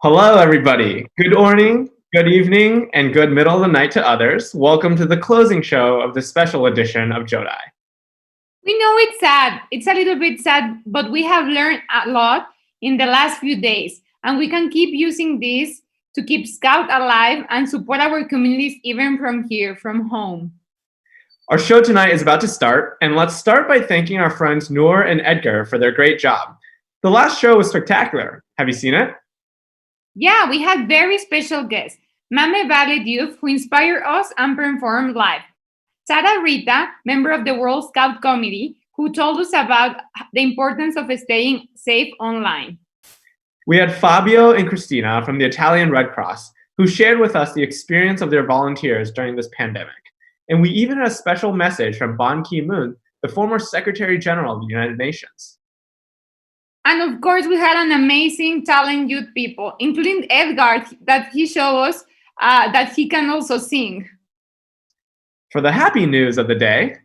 Hello, everybody. Good morning, good evening, and good middle of the night to others. Welcome to the closing show of the special edition of JOTI. We know it's sad. It's a little bit sad, but we have learned a lot in the last few days, and we can keep using this to keep Scout alive and support our communities even from here, from home. Our show tonight is about to start, and let's start by thanking our friends Noor and Edgar for their great job. The last show was spectacular. Have you seen it? Yeah, we had very special guests, Mame Valid Youth, who inspired us and performed live. Sara Rita, member of the World Scout Committee, who told us about the importance of staying safe online. We had Fabio and Christina from the Italian Red Cross, who shared with us the experience of their volunteers during this pandemic. And we even had a special message from Ban Ki-moon, the former Secretary General of the United Nations. And of course, we had an amazing talent youth people, including Edgar, that he showed us that he can also sing. For the happy news of the day,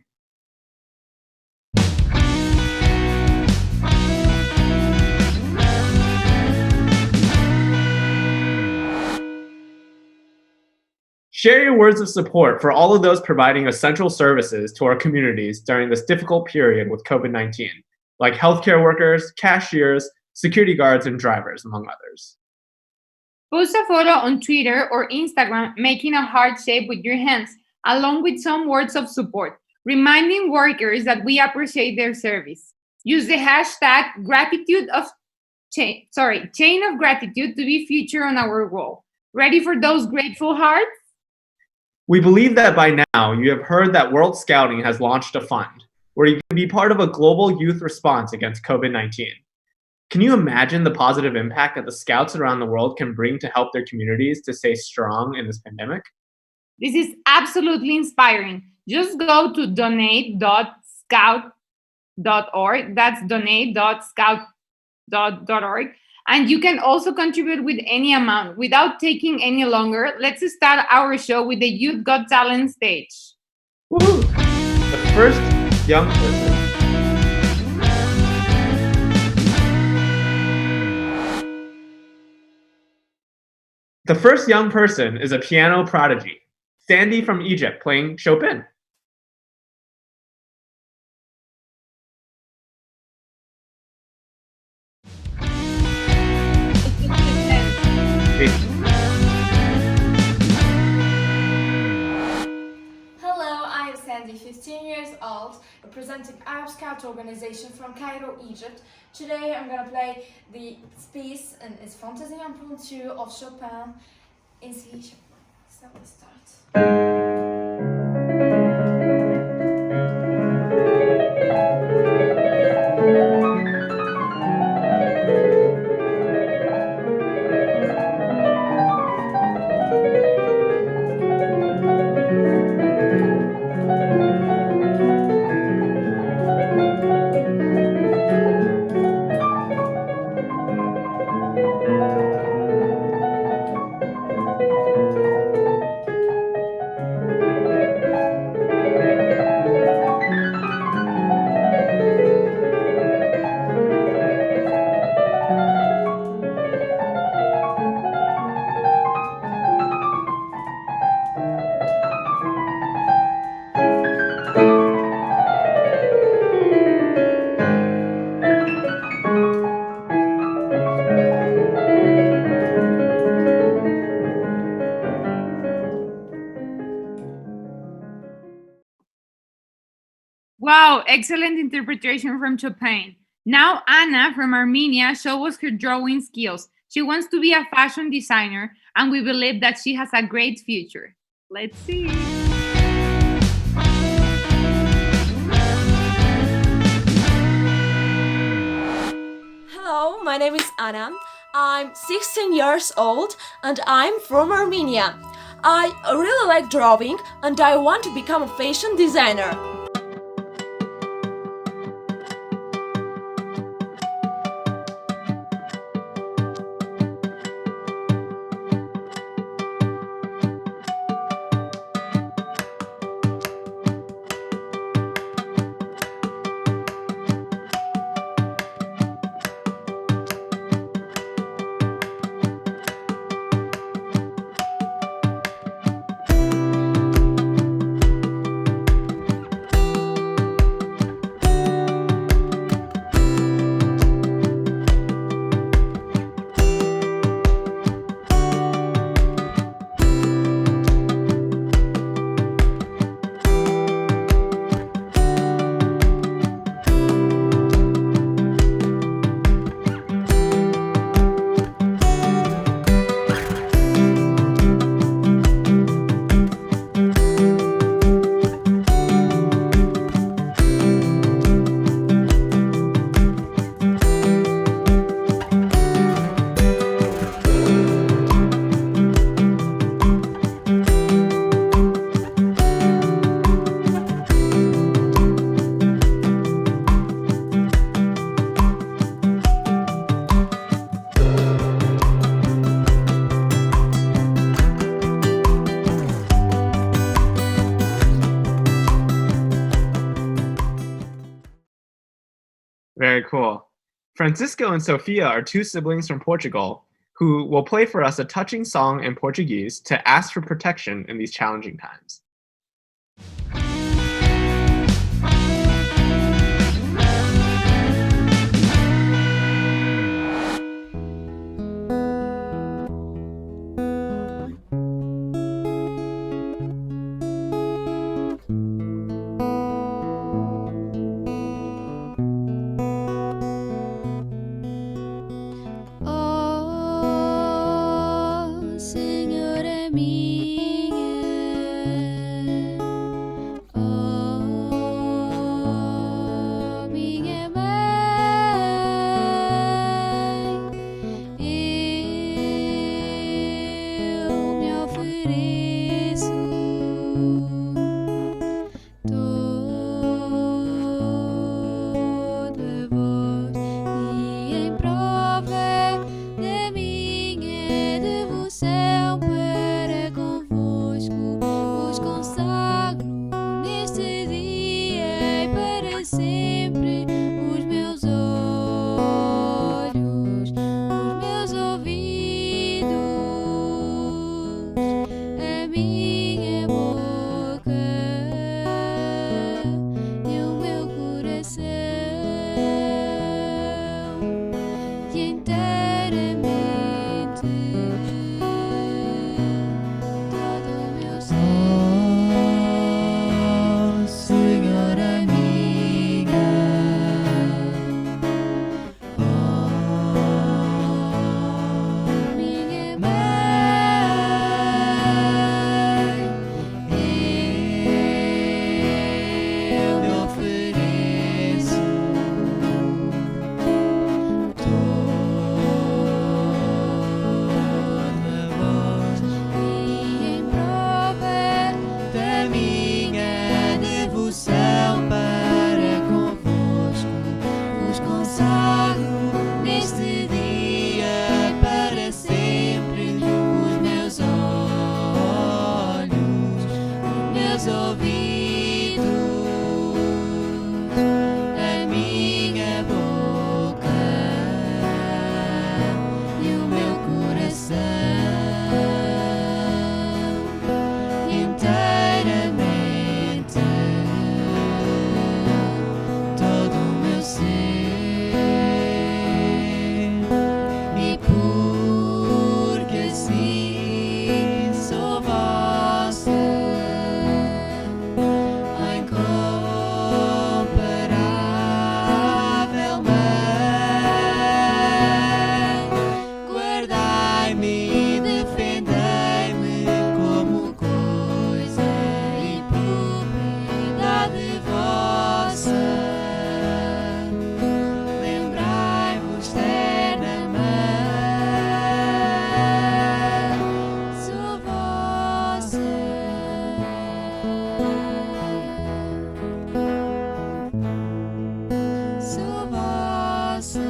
share your words of support for all of those providing essential services to our communities during this difficult period with COVID-19, like healthcare workers, cashiers, security guards, and drivers, among others. Post a photo on Twitter or Instagram making a heart shape with your hands, along with some words of support, reminding workers that we appreciate their service. Use the hashtag chain of gratitude to be featured on our wall. Ready for those grateful hearts? We believe that by now you have heard that World Scouting has launched a fund where you can be part of a global youth response against COVID-19. Can you imagine the positive impact that the Scouts around the world can bring to help their communities to stay strong in this pandemic? This is absolutely inspiring. Just go to donate.scout.org. That's donate.scout.org. And you can also contribute with any amount. Without taking any longer, let's start our show with the Youth Got Talent stage. Woohoo! The first young person. The first young person is a piano prodigy, Sandy from Egypt, playing Chopin. Hello, I am Sandy, 15 years old, representing Arab Scout organization from Cairo, Egypt. Today I'm gonna play the piece and it's Fantasy Impromptu of Chopin in C sharp. So let's start. Wow, excellent interpretation from Chopin. Now Anna from Armenia shows us her drawing skills. She wants to be a fashion designer, and we believe that she has a great future. Let's see. Hello, my name is Anna. I'm 16 years old and I'm from Armenia. I really like drawing and I want to become a fashion designer. Very cool. Francisco and Sofia are two siblings from Portugal who will play for us a touching song in Portuguese to ask for protection in these challenging times. Oh, Senhor é minha. Oh, minha mãe. Eu me ofereço. Toda voz e em prova da minha devoção para convosco vos consagro neste dia e para sempre os meus olhos, os meus ouvidos, a minha boca e o meu coração e inteiramente todo o meu ser. Oh, Senhor amiga. Oh, minha mãe, eu me ofereço. Toda voz e em prova da minha devoção para convosco vos consagro neste dia para sempre os meus olhos, os meus ouvidos, a minha boca e o meu coração inteiramente todo o meu ser e porque assim sou vossa incomparável mãe, guardai-me e defendei-me como coisa e propriedade vossa. Lembrai-vos eternamente, sou vossa. Sou vossa.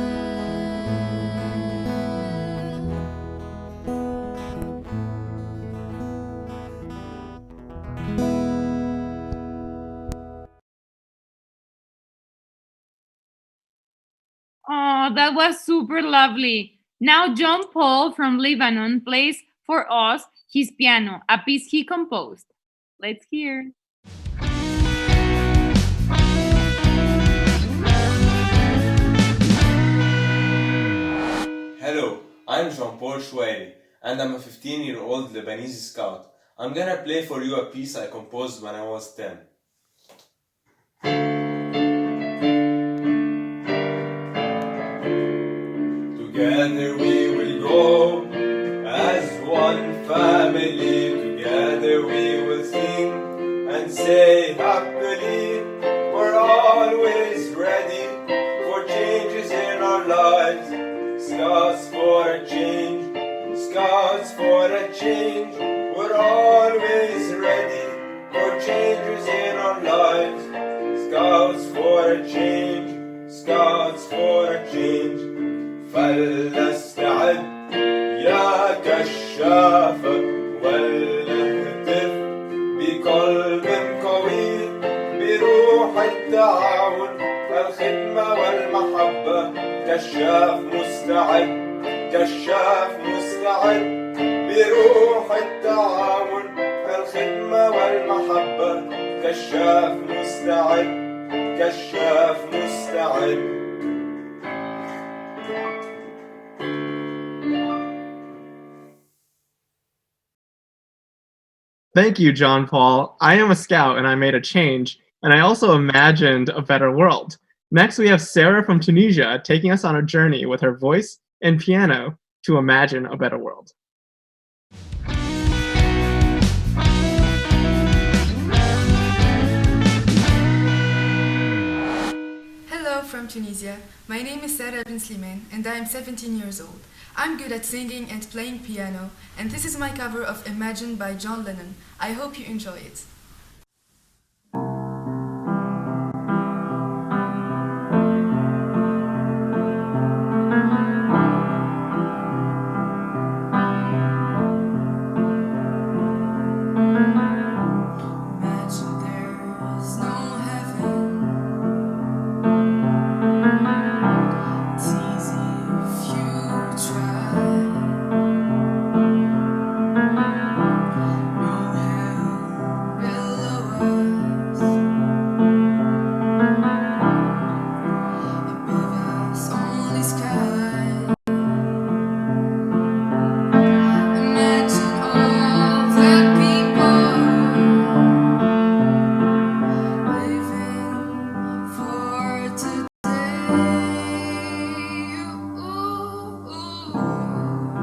Oh, that was super lovely. Now, John Paul from Lebanon plays for us his piano, a piece he composed. Let's hear. Hello, I'm Jean-Paul Chouairi, and I'm a 15-year-old Lebanese scout. I'm gonna play for you a piece I composed when I was 10. Together we will go as one family. Together we will sing and say happily. We're always ready for changes in our lives. Scouts for a change, scouts for a change. We're always ready for changes in our lives. Scouts for a change, scouts for a change. فلنستعد يا كشافة ولنهتف بقلب قوي بروح التعاون الخدمة والمحبة كشاف مستعد كشاف مستعد بروح التعاون الخدمة والمحبة كشاف مستعد كشاف مستعد. Thank you, John Paul. I am a scout and I made a change, and I also imagined a better world. Next, we have Sarah from Tunisia taking us on a journey with her voice and piano to imagine a better world. Hello from Tunisia. My name is Sarah bin Sliman and I am 17 years old. I'm good at singing and playing piano, and this is my cover of Imagine by John Lennon. I hope you enjoy it. Imagine there is no heaven. It's easy if you try. No hell below us. Above us, only sky. Imagine all the people living for today.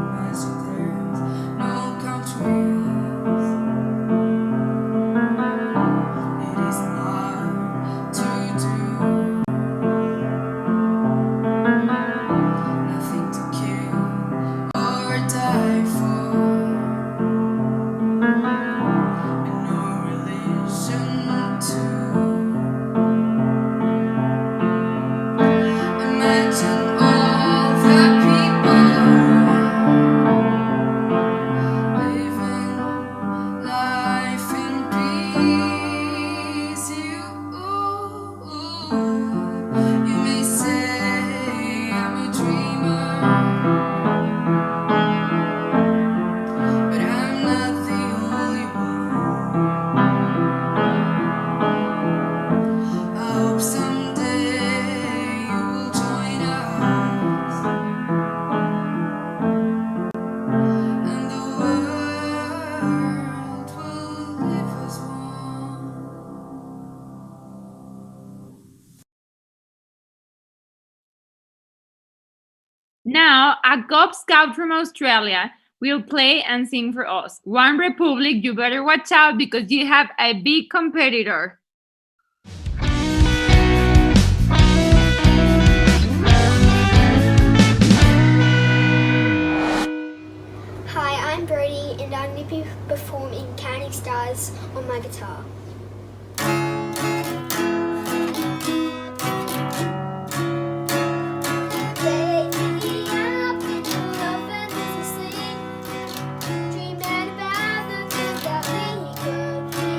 Imagine there's no countries. It isn't hard to do. Nothing to kill or die for, and no religion too. Imagine all the people living life in peace. You may say I'm a dreamer, but I'm not the only one. I hope someday you will join us, and the world will live as one. Now, a Cub Scout from Australia will play and sing for us. One Republic, you better watch out because you have a big competitor. Hi, I'm Brody and I'm going to be performing Counting Stars on my guitar. Take me up in the rough and easy sleep, dreaming about the things that we could be.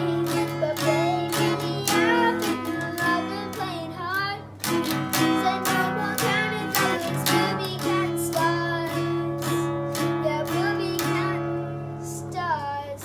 But baby, I've been loving playing hard. Say no more counting dollars, we'll be counting stars. Yeah, we'll be counting stars.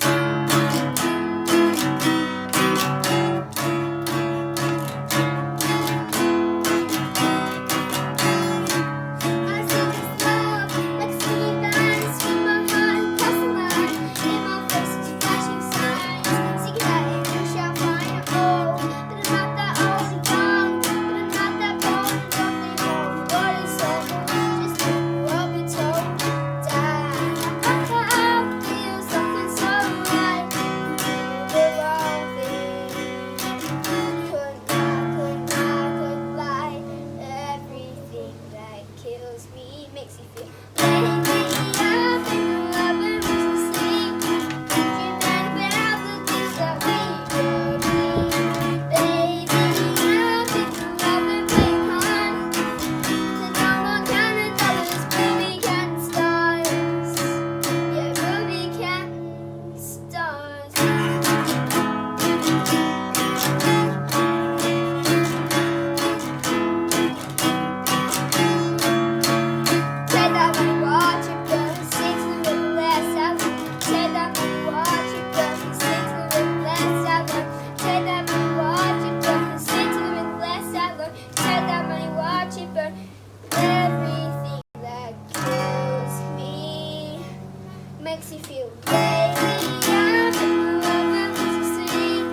makes you feel. Lately, I've been loving to see.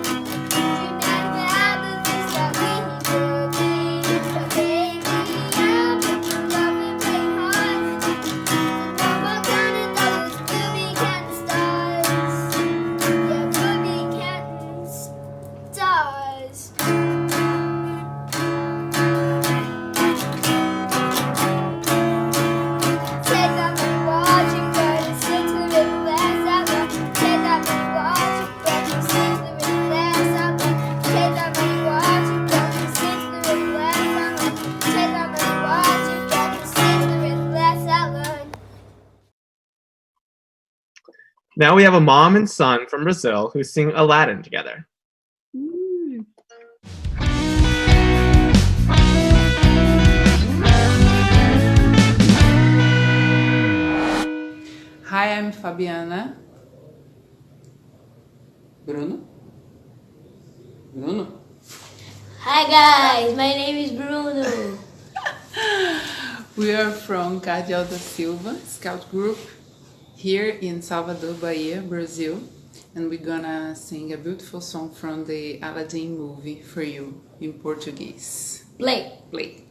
Dreaming about the things that we could be. But lately, I've been loving very hard. So no more counting those booby candy stars. Yeah, booby candy stars. Take that money, watch it burn, and stick to the river, last out loud. Take that money, watch it burn, and stick to the river, last out loud. Take that money, watch it burn, and stick to the river, last out loud. Take that money, watch it burn, and stick to the river, last out loud. Now we have a mom and son from Brazil who sing Aladdin together. Hi, I'm Fabiana. Bruno? Bruno? Hi guys, my name is Bruno. We are from Cardeal da Silva Scout Group here in Salvador, Bahia, Brazil. And we're gonna sing a beautiful song from the Aladdin movie for you in Portuguese. Play. Play.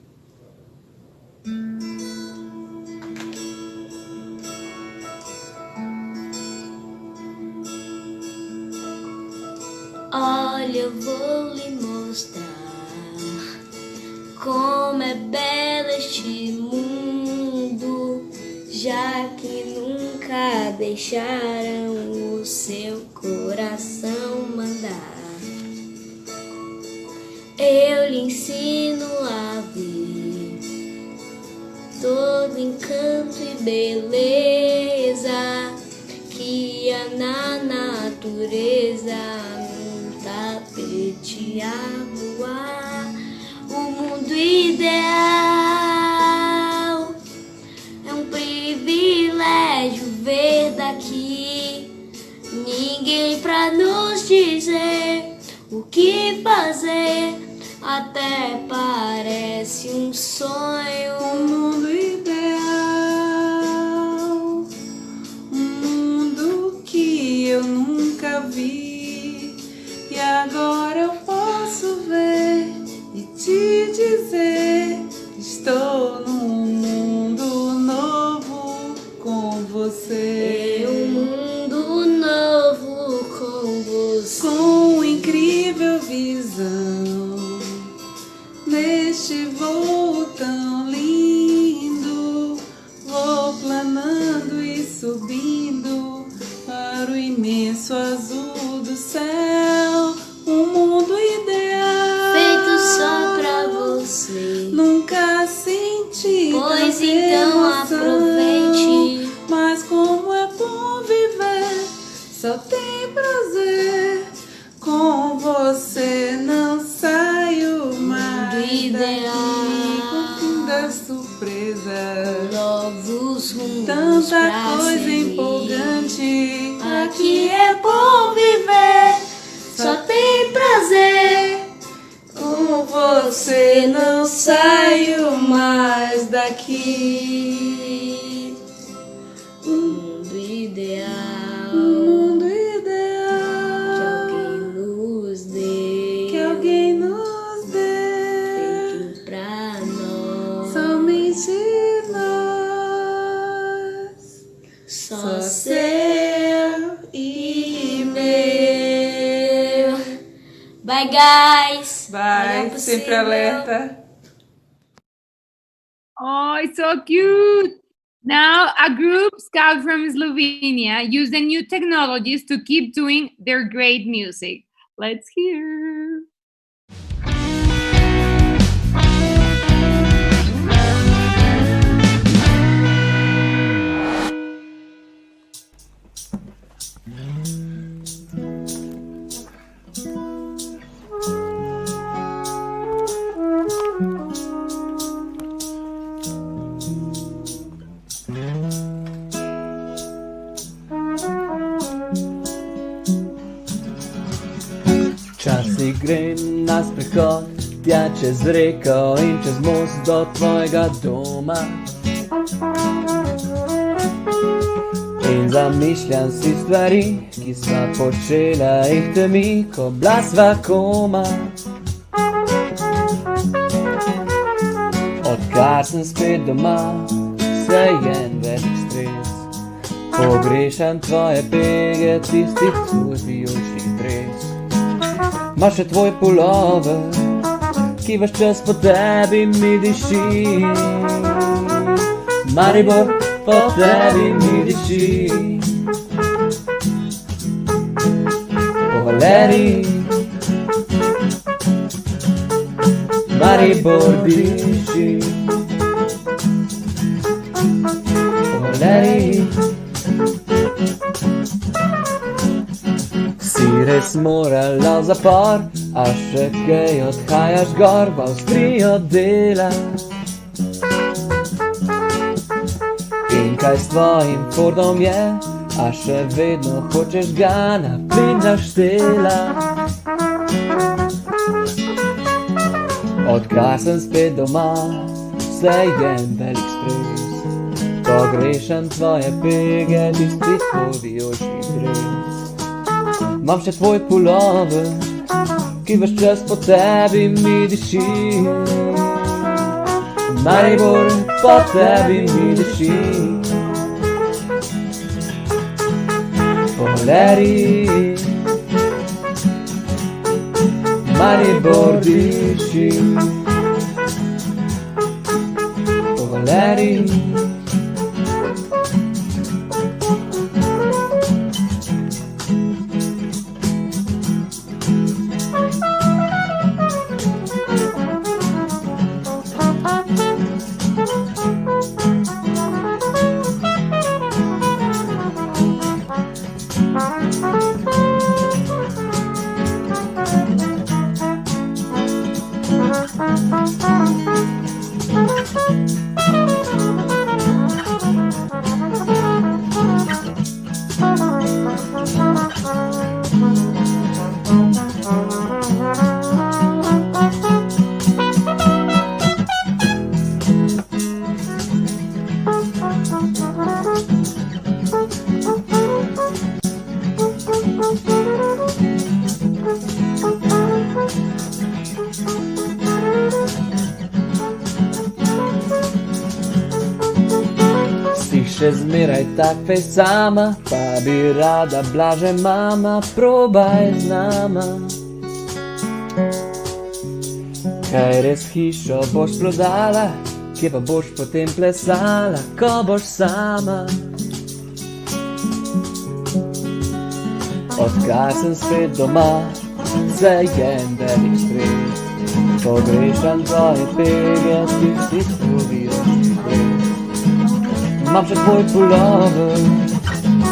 Olha, eu vou lhe mostrar como é belo este mundo, já que nunca deixaram o seu coração mandar. Eu lhe ensino a ver todo encanto e beleza que há na natureza. Tapete a voar, o mundo ideal é um privilégio ver daqui. Ninguém pra nos dizer o que fazer, até parece um sonho. Um mundo ideal, um mundo que eu nunca vi. E agora eu posso ver e te dizer que estou num mundo novo com você. Um mundo novo com você. Com incrível visão, neste voo tão lindo, vou planando e subindo para o imenso azul do céu. Um mundo ideal, feito só pra você. Nunca senti Pois tanta então emoção. aproveite. Mas como é bom viver, só tem prazer. Com você não saio mais ideal. daqui, curtindo a surpresa. Novos rumos Tanta pra coisa seguir. empolgante. Aqui é bom viver, só tem prazer. Com você não saio mais daqui. Mundo ideal, Mundo que ideal alguém nos dê, que alguém nos dê. feito pra nós. Somente nós, Só seu e meu. Bye guys. Vai, Melhor sempre possível. alerta. Oh, it's so cute. Now, a group scout from Slovenia use the new technologies to keep doing their great music. Let's hear. Včasih grem na sprehod, tja čez reko in čez most do tvojega doma. In zamišljam si stvari, ki sva počela jih temi, ko bila sva koma. Odkar sem spet doma, se je en velik stres. Pogrešam tvoje pege, tistih tvoj vijoličnih dres. Imaš še tvoj pulover, ki vaš čas po tebi mi diši. Maribor, po tebi mi diši. Po Valeriji Maribor diši. Po Valeriji si res morala v zapor, a še kaj odhajaš gor v Avstrijo delat. In kaj s tvojim Fordom je, a še vedno hočeš ga na plin naštelat. Odkar sem spet doma, se je en velik stres. Pogrešam tvoje pege, tisti tvoj vijolični dres. Imam še tvoj pulover, ki vaš čas po tebi mi diši. Maribor, po tebi mi diši. Po Valeriji Maribor diši. Po Valeriji še zmeraj tak fejst sama, pa bi rada bila že mama, probaj z nama. Kaj res hišo boš prodala, kje pa boš potem plesala, ko boš sama? Odkar sem spet doma, se je en velik stres. Pogrešam tvoje pege, tisti tvoj vijolični dres. Imam še tvoj pulover,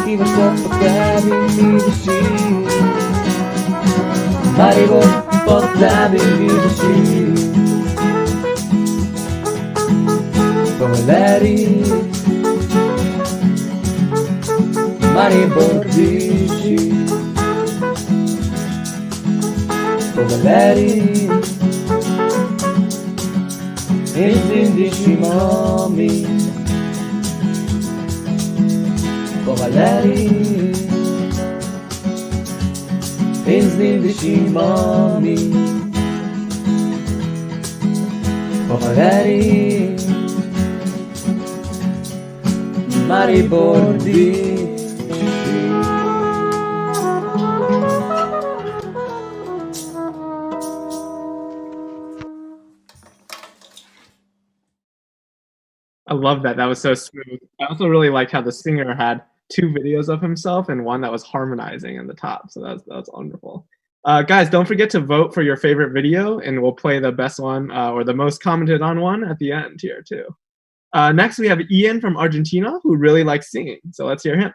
ki vaš čas po tebi mi diši. Maribor, po tebi mi diši. Po Valeriji Maribor diši. Po Valeriji in z njim dišimo mi. Po Valeriji in z njim dišimo mi. Po Valeriji Maribor diši. I love that. That was so smooth. I also really liked how the singer had two videos of himself and one that was harmonizing in the top. So that's wonderful. Guys, don't forget to vote for your favorite video, and we'll play the best one or the most commented on one at the end here too. Next, we have Ian from Argentina, who really likes singing. So let's hear him.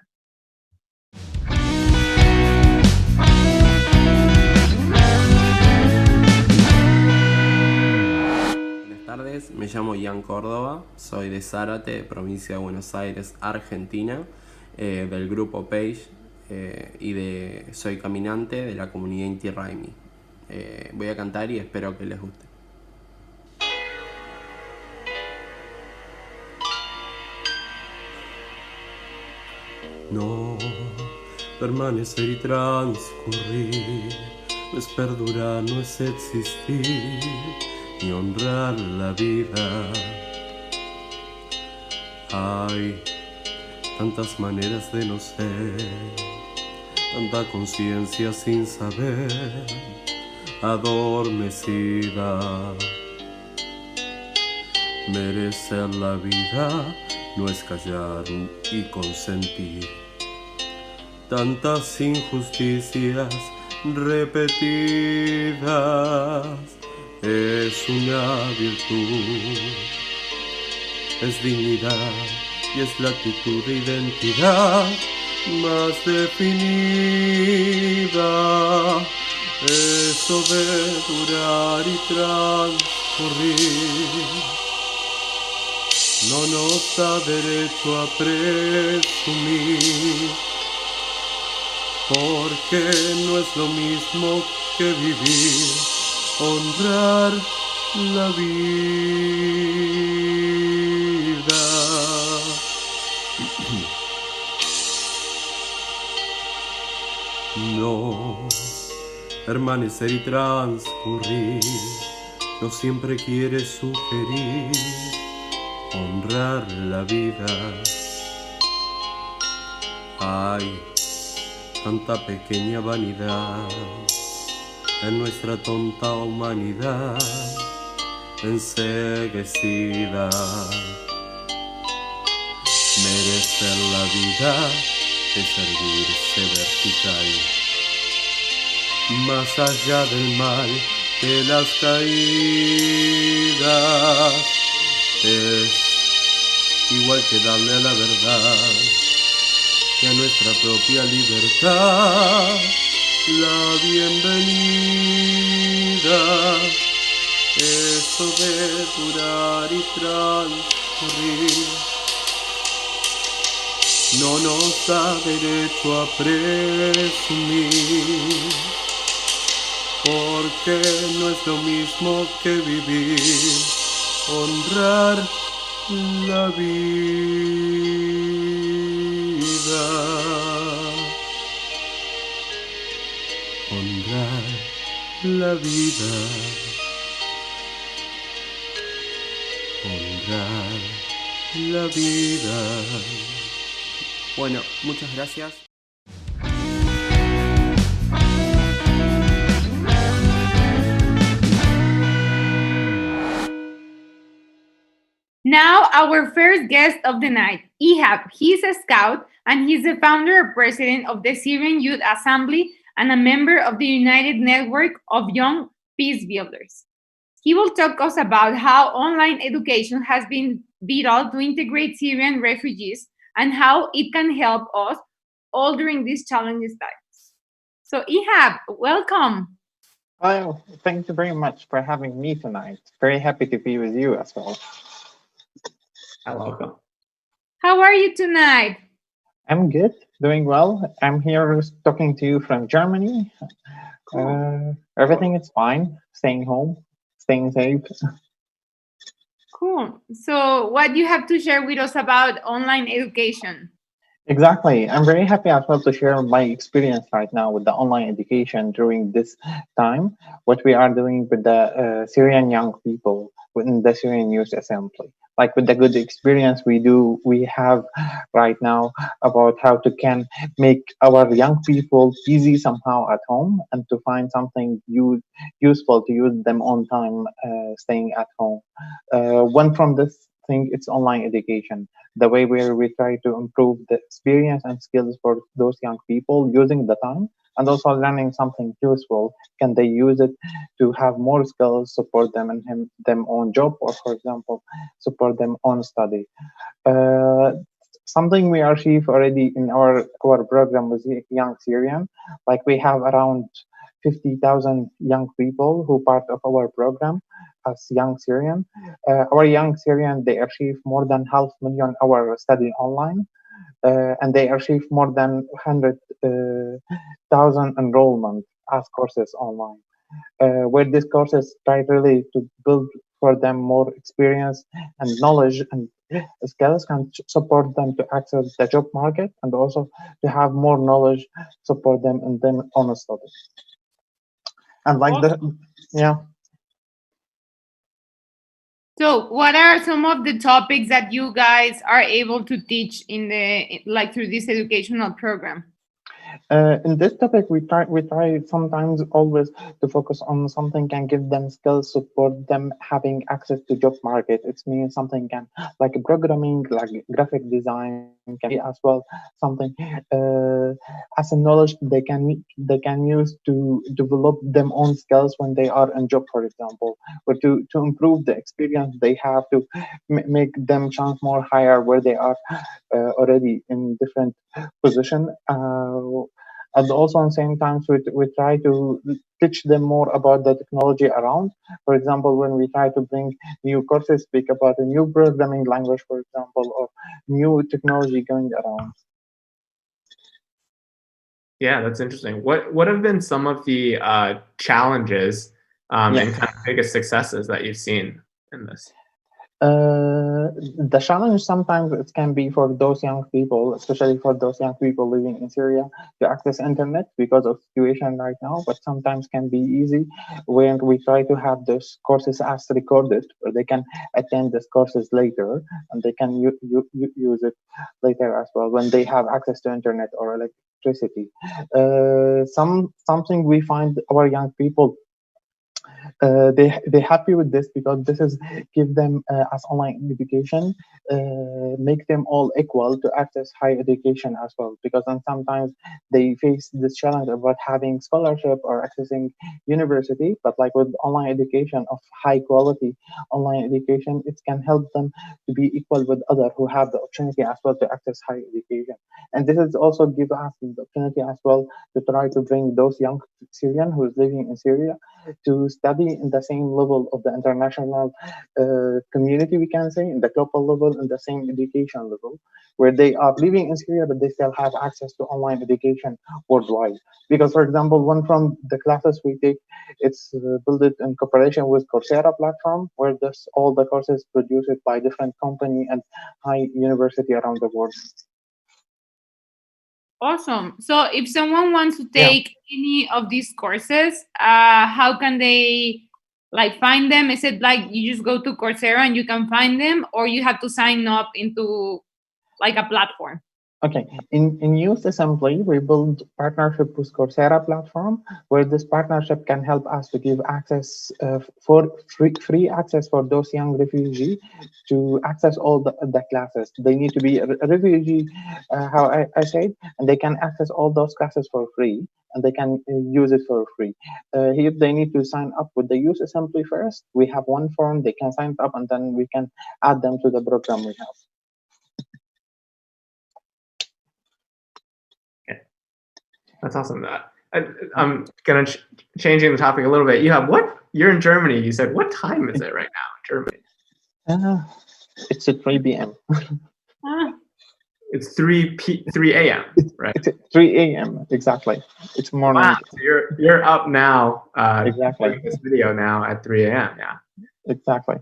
Buenas tardes, me llamo Ian Córdoba, soy de Zárate, provincia de Buenos Aires, Argentina, del grupo Page y soy caminante de la comunidad Inti Raymi. Voy a cantar y espero que les guste. No, permanecer y transcurrir no es perdurar, no es existir y honrar la vida. Hay tantas maneras de no ser, tanta conciencia sin saber, adormecida. Merecer la vida no es callar y consentir tantas injusticias repetidas. Es una virtud, es dignidad y es la actitud de identidad más definida. Eso de durar y transcurrir no nos da derecho a presumir, porque no es lo mismo que vivir, honrar la vida. No, permanecer y transcurrir no siempre quiere sugerir honrar la vida. Hay tanta pequeña vanidad en nuestra tonta humanidad enceguecida. Merecer la vida es servirse vertical, más allá del mal de las caídas. Es igual que darle a la verdad y a nuestra propia libertad la bienvenida. Eso de durar y transcurrir no nos da derecho a presumir, porque no es lo mismo que vivir, honrar la vida. Honrar la vida. Honrar la vida. Bueno, muchas gracias. Now, our first guest of the night, Ihab. He's a scout and he's the founder and president of the Syrian Youth Assembly and a member of the United Network of Young Peace Builders. He will talk us about how online education has been vital to integrate Syrian refugees and how it can help us all during these challenging times. So, Ihab, welcome. Well, thank you very much for having me tonight. Very happy to be with you as well. Welcome. How are you tonight? I'm good, doing well. I'm here talking to you from Germany. Everything is fine. Staying home, staying safe. Cool. So, what do you have to share with us about online education? Exactly. I'm very happy as well to share my experience right now with the online education during this time, what we are doing with the Syrian young people within the Syrian Youth Assembly. Like with the good experience we have right now about how to can make our young people busy somehow at home and to find something useful to use them on time staying at home. One from this thing, it's online education, the way where we try to improve the experience and skills for those young people using the time and also learning something useful. Can they use it to have more skills, support them in them on job, or for example, support them on study? Uh, Something we achieve already in our program with Young Syrian, like we have around 50,000 young people who part of our program as Young Syrian. Our Young Syrian, they achieve more than 500,000 hour study online, and they achieve more than 100,000 enrollment as courses online, where these courses try really to build for them more experience and knowledge and skills can support them to access the job market and also to have more knowledge support them in their own studies. And like the yeah. So, what are some of the topics that you guys are able to teach in the like through this educational program? In this topic, we try sometimes always to focus on something can give them skills, support them having access to job market. It means something can like programming, like graphic design can be as well something as a knowledge they can use to develop them own skills when they are in job, for example, or to improve the experience they have to make them chance more higher where they are already in different position. And also on the same time, we try to teach them more about the technology around. For example, when we try to bring new courses, speak about a new programming language, for example, or new technology going around. Yeah, that's interesting. What have been some of the challenges and kind of biggest successes that you've seen in this? The challenge sometimes it can be for those young people, especially for those young people living in Syria, to access internet because of situation right now. But sometimes can be easy when we try to have those courses as recorded, where they can attend these courses later and they can use it later as well when they have access to internet or electricity. Something we find our young people they happy with this because this is give them as online education make them all equal to access higher education as well, because then sometimes they face this challenge about having scholarship or accessing university, but like with online education of high quality online education, it can help them to be equal with other who have the opportunity as well to access higher education. And this is also give us the opportunity as well to try to bring those young Syrian who is living in Syria to study in the same level of the international community, we can say, in the global level, in the same education level, where they are living in Syria, but they still have access to online education worldwide. Because, for example, one from the classes we take, it's built in cooperation with Coursera platform, where this all the courses produced by different company and high university around the world. Awesome. So if someone wants to take any of these courses, how can they like find them? Is it like you just go to Coursera and you can find them, or you have to sign up into like a platform? Okay, in Youth Assembly, we build partnership with Coursera platform, where this partnership can help us to give access for free access for those young refugees to access all the classes. They need to be a refugee, how I said, and they can access all those classes for free, and they can use it for free. Here they need to sign up with the Youth Assembly first. We have one form, they can sign up, and then we can add them to the program we have. That's awesome. I'm gonna changing the topic a little bit. You have what? You're in Germany. You said what time is it right now in Germany? It's at 3 p.m. It's 3 a.m. Right? It's 3 a.m. exactly. It's morning. Wow. So you're up now. Exactly. Doing this video now at 3 a.m. Yeah. Exactly.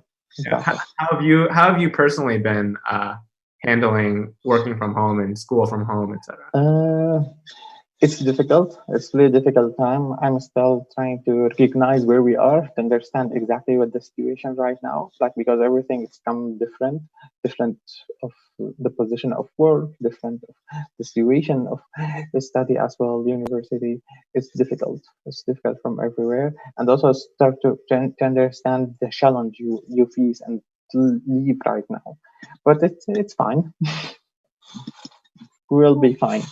Yeah. How have you personally been handling working from home and school from home, etc.? It's difficult. It's really difficult time. I'm still trying to recognize where we are, to understand exactly what the situation right now, like because everything is come different of the position of work, different of the situation of the study as well, university. It's difficult. It's difficult from everywhere, and also start to understand the challenge you face and to leave right now. But it's fine. We'll be fine.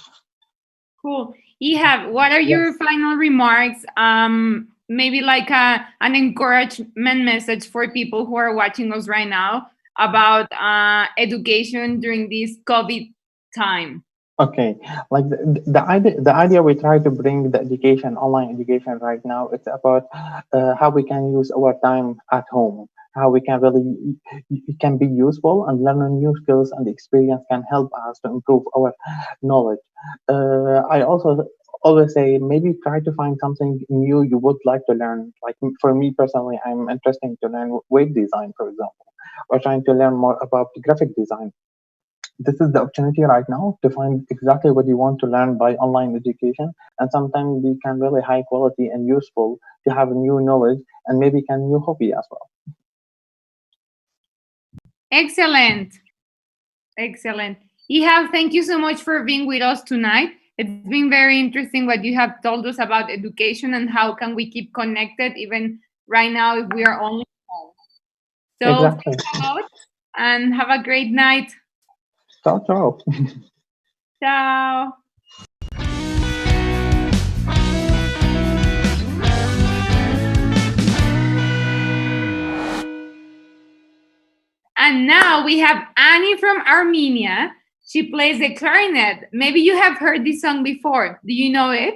Cool. Ihab, what are your final remarks? Maybe like an encouragement message for people who are watching us right now about education during this COVID time. Okay, like the idea we try to bring the education, online education right now, it's about how we can use our time at home, how we can really it can be useful and learn new skills, and the experience can help us to improve our knowledge. I also always say maybe try to find something new you would like to learn. Like for me personally, I'm interested to learn web design, for example, or trying to learn more about graphic design. This is the opportunity right now to find exactly what you want to learn by online education, and sometimes we can really high quality and useful to have new knowledge and maybe can new hobby as well. Excellent. Excellent. Ihab, thank you so much for being with us tonight. It's been very interesting what you have told us about education and how can we keep connected even right now if we are only home. So Exactly. thanks a lot and have a great night. Ciao, ciao. Ciao. And now we have Annie from Armenia. She plays the clarinet. Maybe you have heard this song before. Do you know it?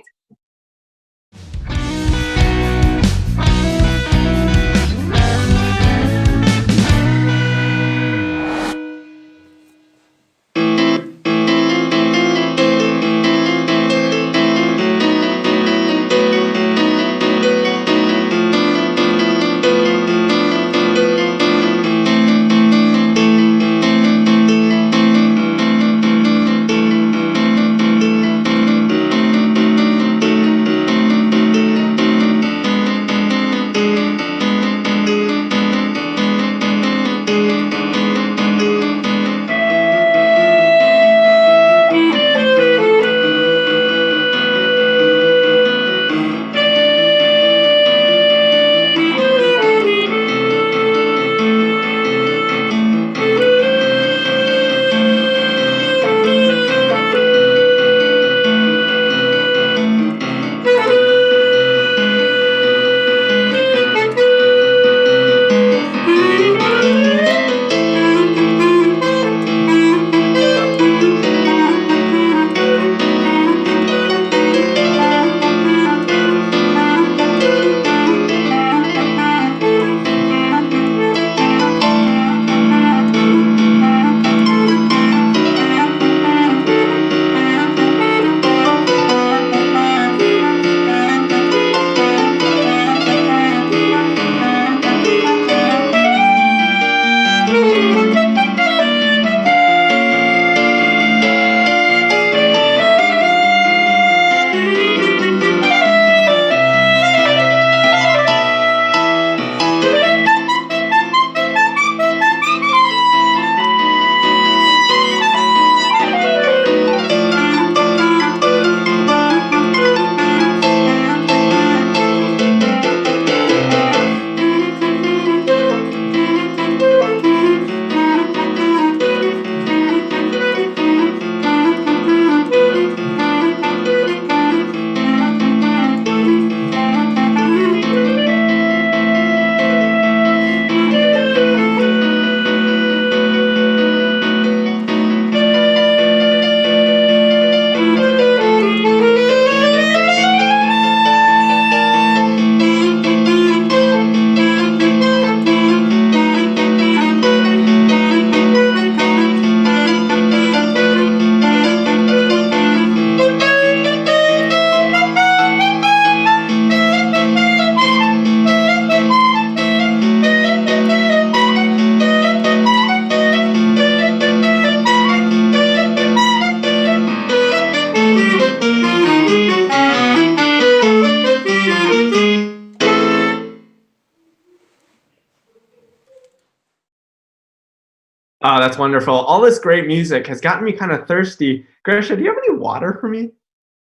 Oh, that's wonderful. All this great music has gotten me kind of thirsty. Grisha, do you have any water for me?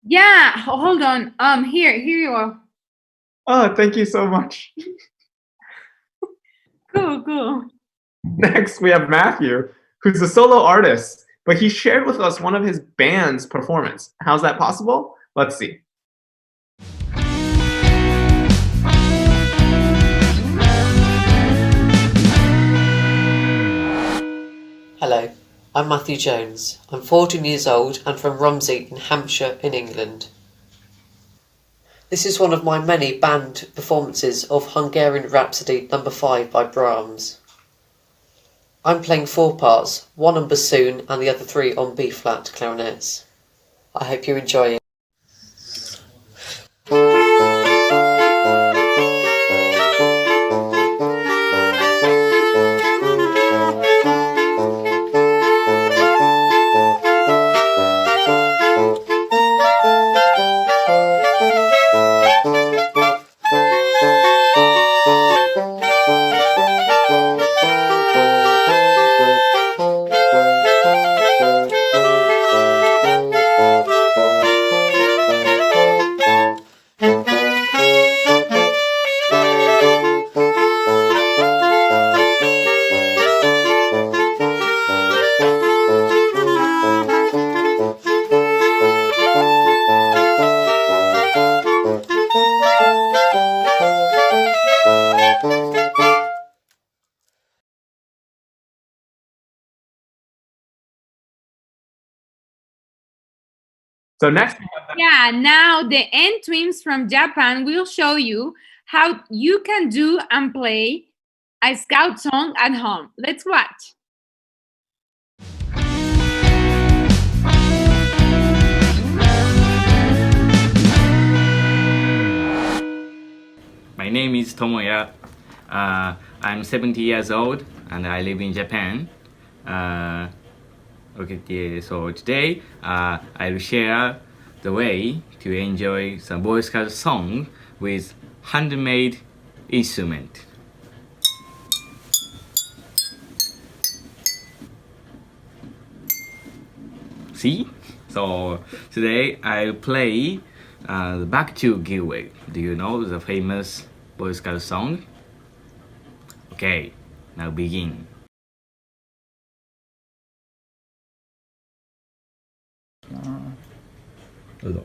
Yeah, hold on. Here you are. Oh, thank you so much. Cool. Next, we have Matthew, who's a solo artist, but he shared with us one of his band's performance. How's that possible? Let's see. Hello, I'm Matthew Jones. I'm 14 years old and from Romsey in Hampshire in England. This is one of my many band performances of Hungarian Rhapsody No. 5 by Brahms. I'm playing 4 parts, 1 on bassoon and the other 3 on B-flat clarinets. I hope you enjoy it. So next, Yeah, now the N twins from Japan will show you how you can do and play a scout song at home. Let's watch. My name is Tomoya. I'm 70 years old and I live in Japan. So today I'll share the way to enjoy some Boy Scout song with handmade instrument. See? So today I'll play the Back to Giveaway. Do you know the famous Boy Scout song? Okay, now begin. どうぞ。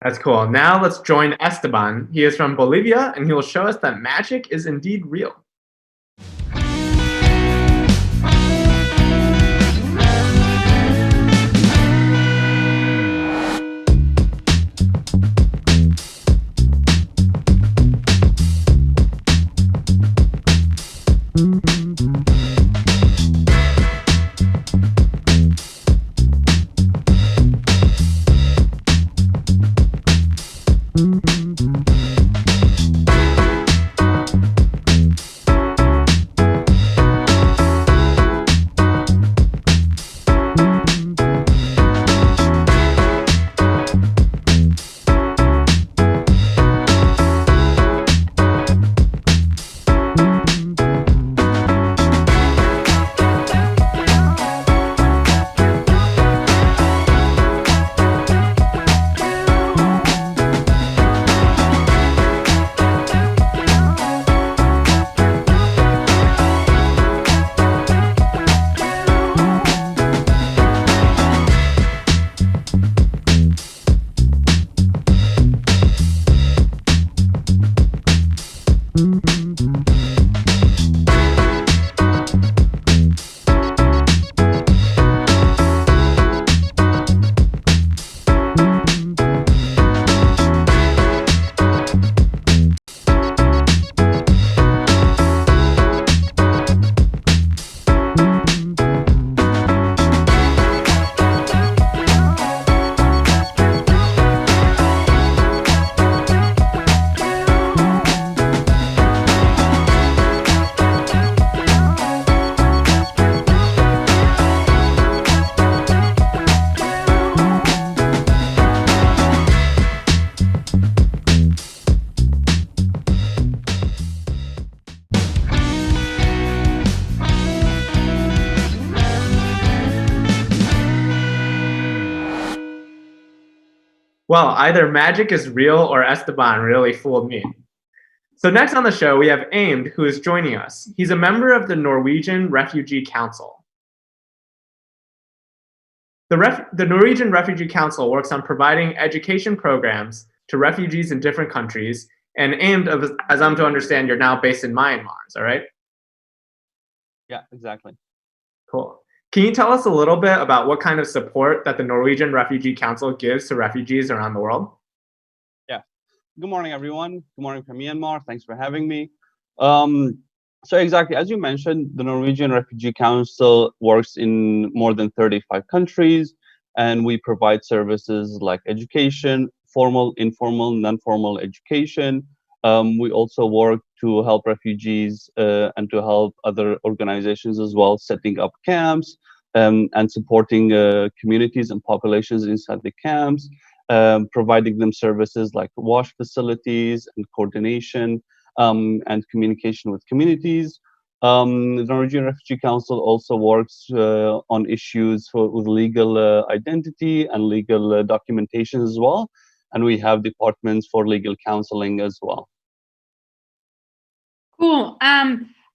That's cool. Now let's join Esteban. He is from Bolivia, and he will show us that magic is indeed real. Well, either magic is real or Esteban really fooled me. So next on the show, we have Aimed, who is joining us. He's a member of the Norwegian Refugee Council. The Norwegian Refugee Council works on providing education programs to refugees in different countries. And Aimed, as I'm to understand, you're now based in Myanmar, is that right? Yeah, exactly. Cool. Can you tell us a little bit about what kind of support that the Norwegian Refugee Council gives to refugees around the world? Yeah. Good morning, everyone. Good morning from Myanmar. Thanks for having me. So exactly, as you mentioned, the Norwegian Refugee Council works in more than 35 countries, and we provide services like education, formal, informal, non-formal education, We also work to help refugees and to help other organizations as well, setting up camps and supporting communities and populations inside the camps, providing them services like wash facilities and coordination and communication with communities. The Norwegian Refugee Council also works on issues with legal identity and legal documentation as well. And we have departments for legal counseling as well. Cool.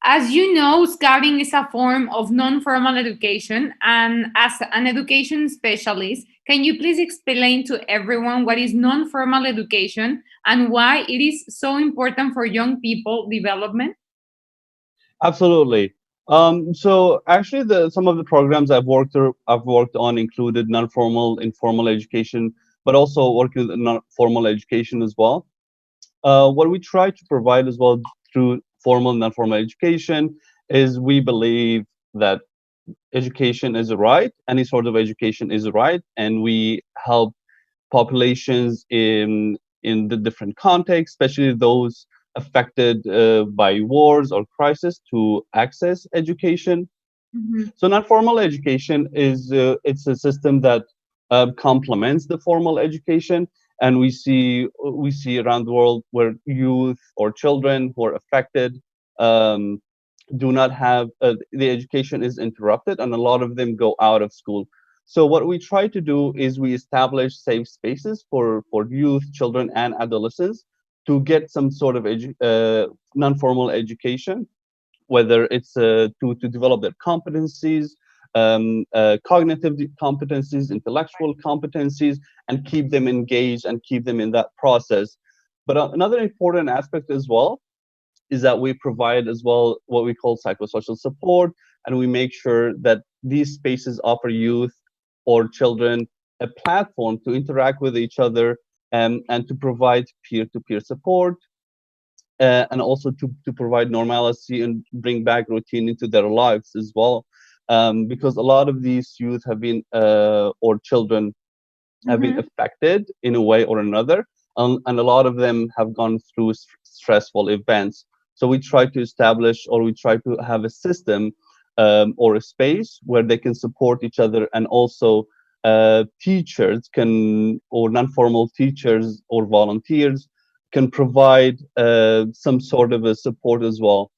As you know, Scouting is a form of non-formal education, and as an education specialist, can you please explain to everyone what is non-formal education and why it is so important for young people development? Absolutely. So actually, some of the programs I've worked on included non-formal, informal education, but also working with non-formal education as well. What we try to provide as well through formal and non-formal education is we believe that education is a right, any sort of education is a right, and we help populations in the different contexts, especially those affected by wars or crisis, to access education. So non-formal education is it's a system that complements the formal education, and we see around the world where youth or children who are affected do not have the education is interrupted, and a lot of them go out of school. So what we try to do is we establish safe spaces for youth, children, and adolescents to get some sort of non-formal education, whether it's to develop their competencies, cognitive competencies, intellectual competencies, and keep them engaged and keep them in that process. But another important aspect as well is that we provide as well what we call psychosocial support, and we make sure that these spaces offer youth or children a platform to interact with each other and to provide peer-to-peer support, and also to provide normalcy and bring back routine into their lives as well. Because a lot of these youth have been or children have been affected in a way or another, and a lot of them have gone through stressful events. So we try to establish, or we try to have a system or a space where they can support each other, and also teachers can, or non-formal teachers or volunteers can provide some sort of a support as well.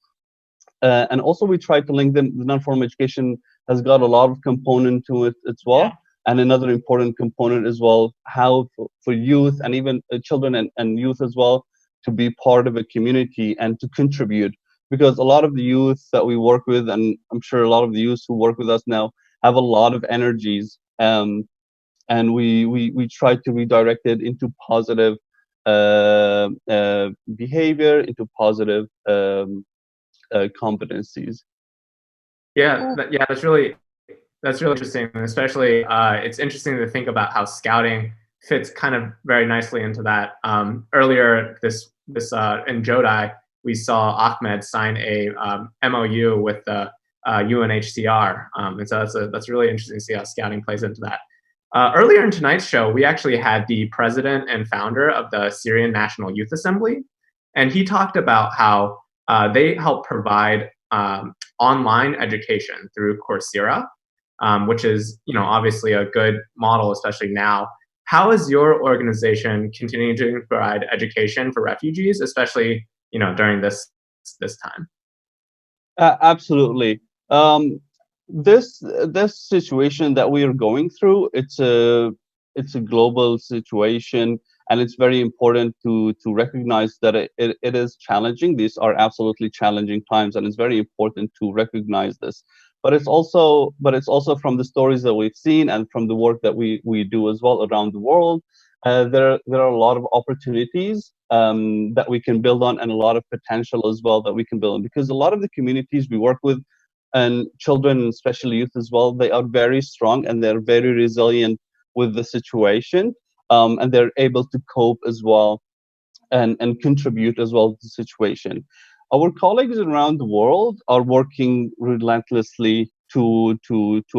And also we try to link them. The non-formal education has got a lot of component to it as well. Yeah. And another important component as well, how for youth and even children and youth as well, to be part of a community and to contribute. Because a lot of the youth that we work with, and I'm sure a lot of the youth who work with us now, have a lot of energies, and we try to redirect it into positive behavior, into positive competencies. Yeah, that's really interesting, and especially it's interesting to think about how scouting fits kind of very nicely into that. Earlier this in JOTI, we saw Ahmed sign a MOU with the UNHCR, and so that's really interesting to see how scouting plays into that. Earlier in tonight's show, we actually had the president and founder of the Syrian National Youth Assembly, and he talked about how they help provide online education through Coursera, which is, obviously a good model, especially now. How is your organization continuing to provide education for refugees, especially, during this time? Absolutely. This situation that we are going through, it's a global situation, and it's very important to recognize that it is challenging. These are absolutely challenging times, and it's very important to recognize this. But it's also from the stories that we've seen and from the work that we do as well around the world. There are a lot of opportunities that we can build on, and a lot of potential as well that we can build on, because a lot of the communities we work with, and children, especially youth as well, they are very strong and they're very resilient with the situation, and they're able to cope as well and contribute as well to the situation. Our colleagues around the world are working relentlessly to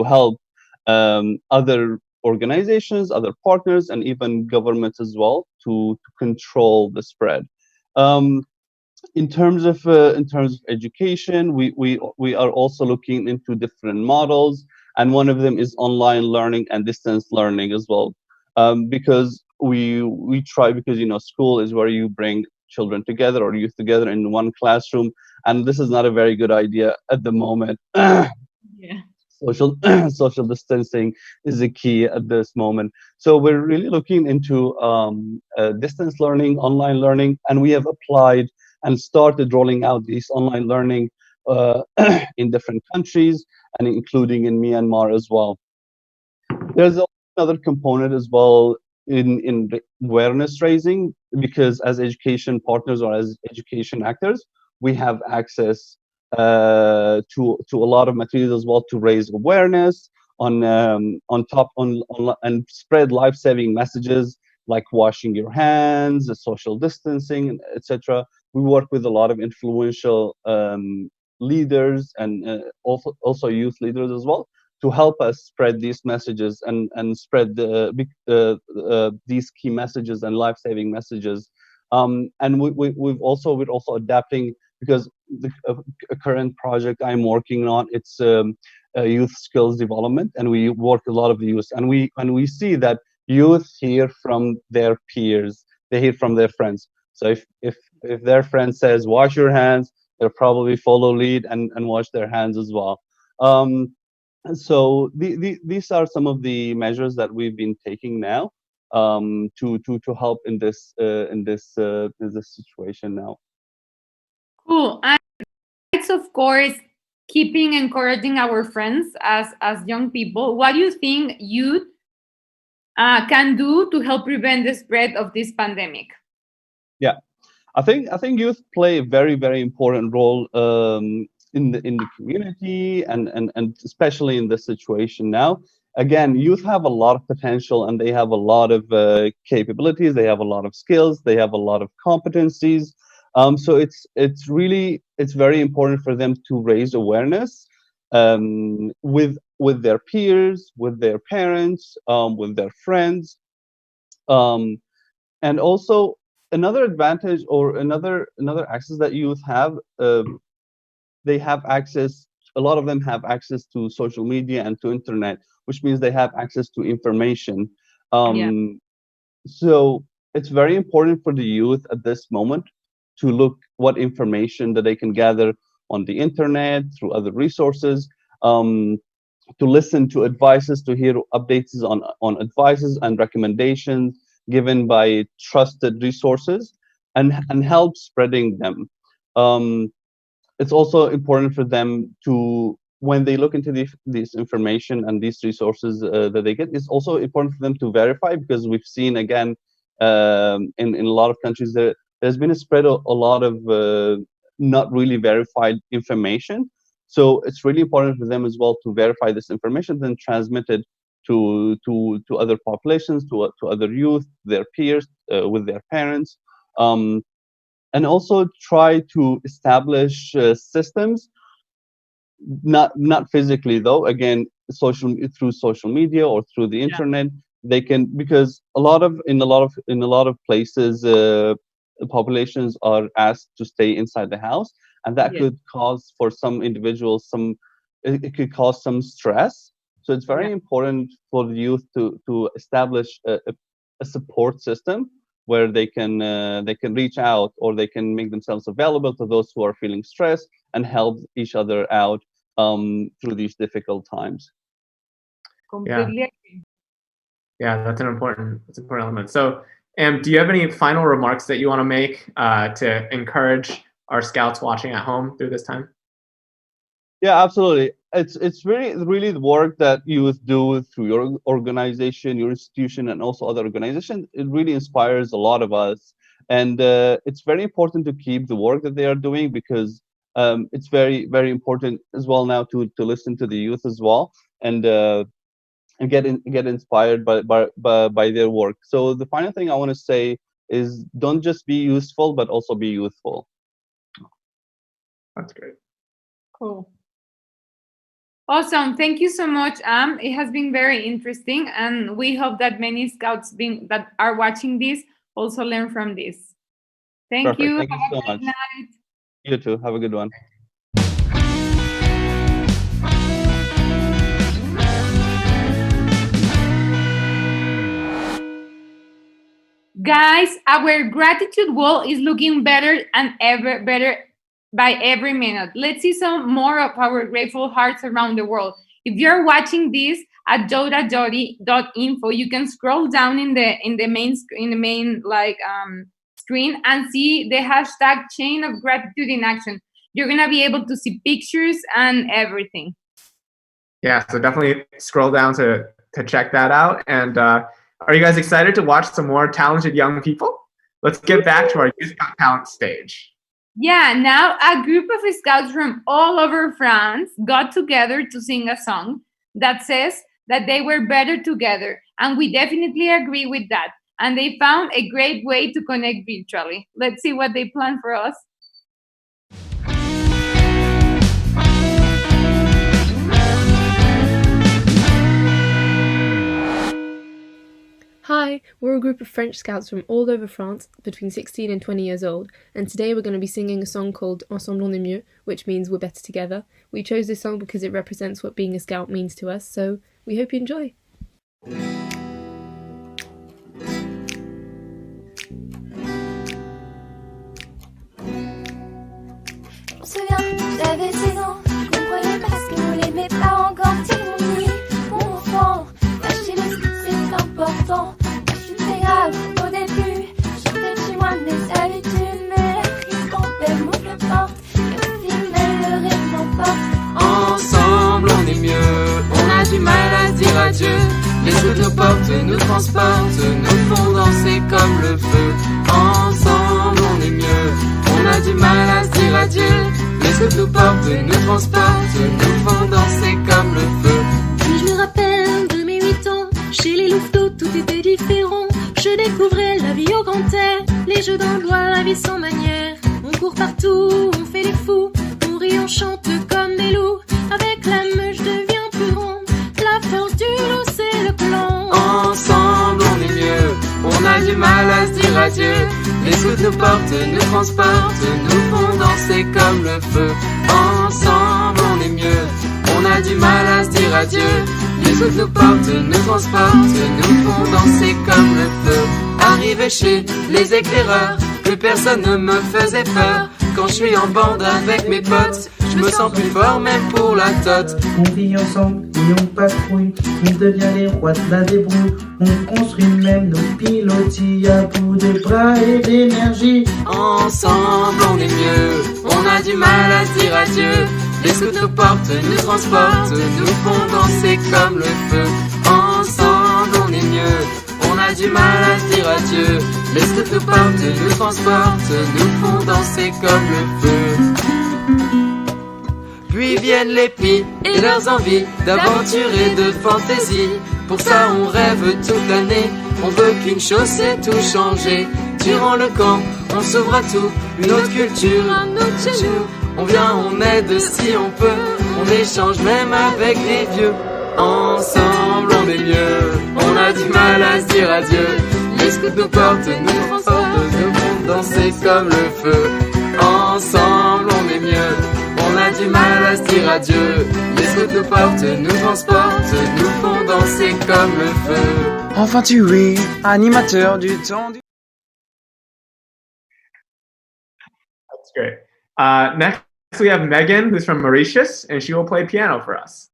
help other organizations, other partners, and even governments as well to control the spread. Um, in terms of education, we are also looking into different models, and one of them is online learning and distance learning as well. Because we try, because school is where you bring children together or youth together in one classroom, and this is not a very good idea at the moment. Yeah. Social social distancing is the key at this moment. So we're really looking into distance learning, online learning, and we have applied and started rolling out these online learning uh, in different countries, and including in Myanmar as well. There's another component as well in the awareness raising, because as education partners or as education actors, we have access to a lot of materials as well to raise awareness and spread life-saving messages like washing your hands, social distancing, etc. We work with a lot of influential leaders and also youth leaders as well, to help us spread these messages and spread these key messages and life-saving messages. And we're also adapting, because the current project I'm working on, it's youth skills development, and we work a lot of the youth, and we see that youth hear from their peers, they hear from their friends. So if their friend says wash your hands, they'll probably follow lead and wash their hands as well. So these are some of the measures that we've been taking now, to help in this situation now. Cool. And it's, of course, keeping encouraging our friends as young people. What do you think youth can do to help prevent the spread of this pandemic? Yeah, I think youth play a very, very important role in the community, and especially in this situation now. Again, youth have a lot of potential, and they have a lot of capabilities. They have a lot of skills. They have a lot of competencies. So it's very important for them to raise awareness with their peers, with their parents, with their friends. Um, and also another advantage, or another access that youth have, they have access, a lot of them have access to social media and to internet, which means they have access to information. Yeah. So it's very important for the youth at this moment to look what information that they can gather on the internet through other resources, um, to listen to advices, to hear updates on advices and recommendations given by trusted resources, and help spreading them. Um, it's also important for them to, when they look into this information and these resources that they get, it's also important for them to verify, because we've seen again, in a lot of countries, there's been a spread of a lot of not really verified information. So it's really important for them as well to verify this information, then transmit it to other populations, to other youth, their peers, with their parents. Um, and also try to establish systems, not physically though, again, through social media or through the internet. They can, because in a lot of places, populations are asked to stay inside the house, and that could cause, for some individuals, it could cause some stress. So it's very important for the youth to establish a support system where they can reach out, or they can make themselves available to those who are feeling stressed, and help each other out through these difficult times. Completely agree. Yeah, that's an important element. So, do you have any final remarks that you want to make to encourage our scouts watching at home through this time? Yeah, absolutely. It's really the work that you do through your organization, your institution, and also other organizations. It really inspires a lot of us, and it's very important to keep the work that they are doing, because it's very, very important as well now to listen to the youth as well, and get inspired by their work. So the final thing I want to say is, don't just be useful, but also be youthful. That's great. Cool. Awesome. Thank you so much, Am. It has been very interesting, and we hope that many scouts that are watching this also learn from this. Thank Perfect. you. Thank you Have a so good much. night. You too. Have a good one. Guys, our gratitude wall is looking better and ever better by every minute. Let's see some more of our grateful hearts around the world. If you're watching this at joti.info, you can scroll down in the main screen and see the hashtag chain of gratitude in action. You're gonna be able to see pictures and everything. Yeah, so definitely scroll down to check that out. And are you guys excited to watch some more talented young people? Let's get back to our Youth Got Talent stage. Yeah, now a group of scouts from all over France got together to sing a song that says that they were better together. And we definitely agree with that. And they found a great way to connect virtually. Let's see what they planned for us. Hi, we're a group of French scouts from all over France, between 16 and 20 years old, and today we're going to be singing a song called Ensemble on est mieux, which means we're better together. We chose this song because it represents what being a scout means to us, so we hope you enjoy. Je me souviens, j'avais 6 ans, je comprenais pas ce que voulaient mes parents quand ils m'ont dit: mon enfant, lâcher le ski c'est important. Je suis très grave au début, je sortais de chez moi de mes habitudes, mais la crise elle m'ouvre la porte, et au final le rêve m'emporte. Ensemble on est mieux, on a du mal à se dire adieu. Les autres nos portes nous transportent, nous font danser comme le feu. Ensemble on est mieux, on a du mal à se dire adieu. Les autres nous portent, nous transportent, nous font danser comme le feu. Puis je me rappelle de mes 8 ans, chez les louveteaux tout était différent. Je découvrais la vie au grand air, les jeux dans le bois, la vie sans manière. On court partout, on fait les fous, on rit, on chante comme des loups. Avec la meute je deviens plus grande, la force du loup c'est le clan. Ensemble on est mieux, on a du mal à se dire adieu. Les autres nous portent, nous transportent, nous font danser comme le feu. Ensemble on est mieux, on a du mal à se dire adieu. Les autres nous portent, nous transportent, nous font danser comme le feu. Arrivé chez les éclaireurs, plus personne ne me faisait peur. Quand je suis en bande avec mes potes, je me sens plus fort même pour la tote. On vit ensemble et on patrouille, on devient les rois de la débrouille. On construit même nos pilotis à bout de bras et d'énergie. Ensemble on est mieux, on a du mal à se dire adieu. Les scouts nous portent, nous transportent, nous font danser comme le feu. Ensemble on est mieux, on a du mal à se dire adieu. Les scouts nous portent, nous transportent, nous font danser comme le feu. Puis viennent les filles et leurs envies d'aventure et de fantaisie. Pour ça on rêve toute l'année, on veut qu'une chose c'est tout changer. Durant le camp, on s'ouvre à tout, une autre culture, un autre chez nous. On vient, on aide si on peut, on échange même avec les vieux. Ensemble on est mieux, on a du mal à se dire adieu. Les scouts nous portent, nous transportent, nous font danser comme le feu. Ensemble on est mieux, on a du mal à se dire adieu. Les scouts nous portent, nous transportent, nous font danser comme le feu. Enfin tu es animateur du temps du... That's great. Next, we have Megan, who's from Mauritius, and she will play piano for us.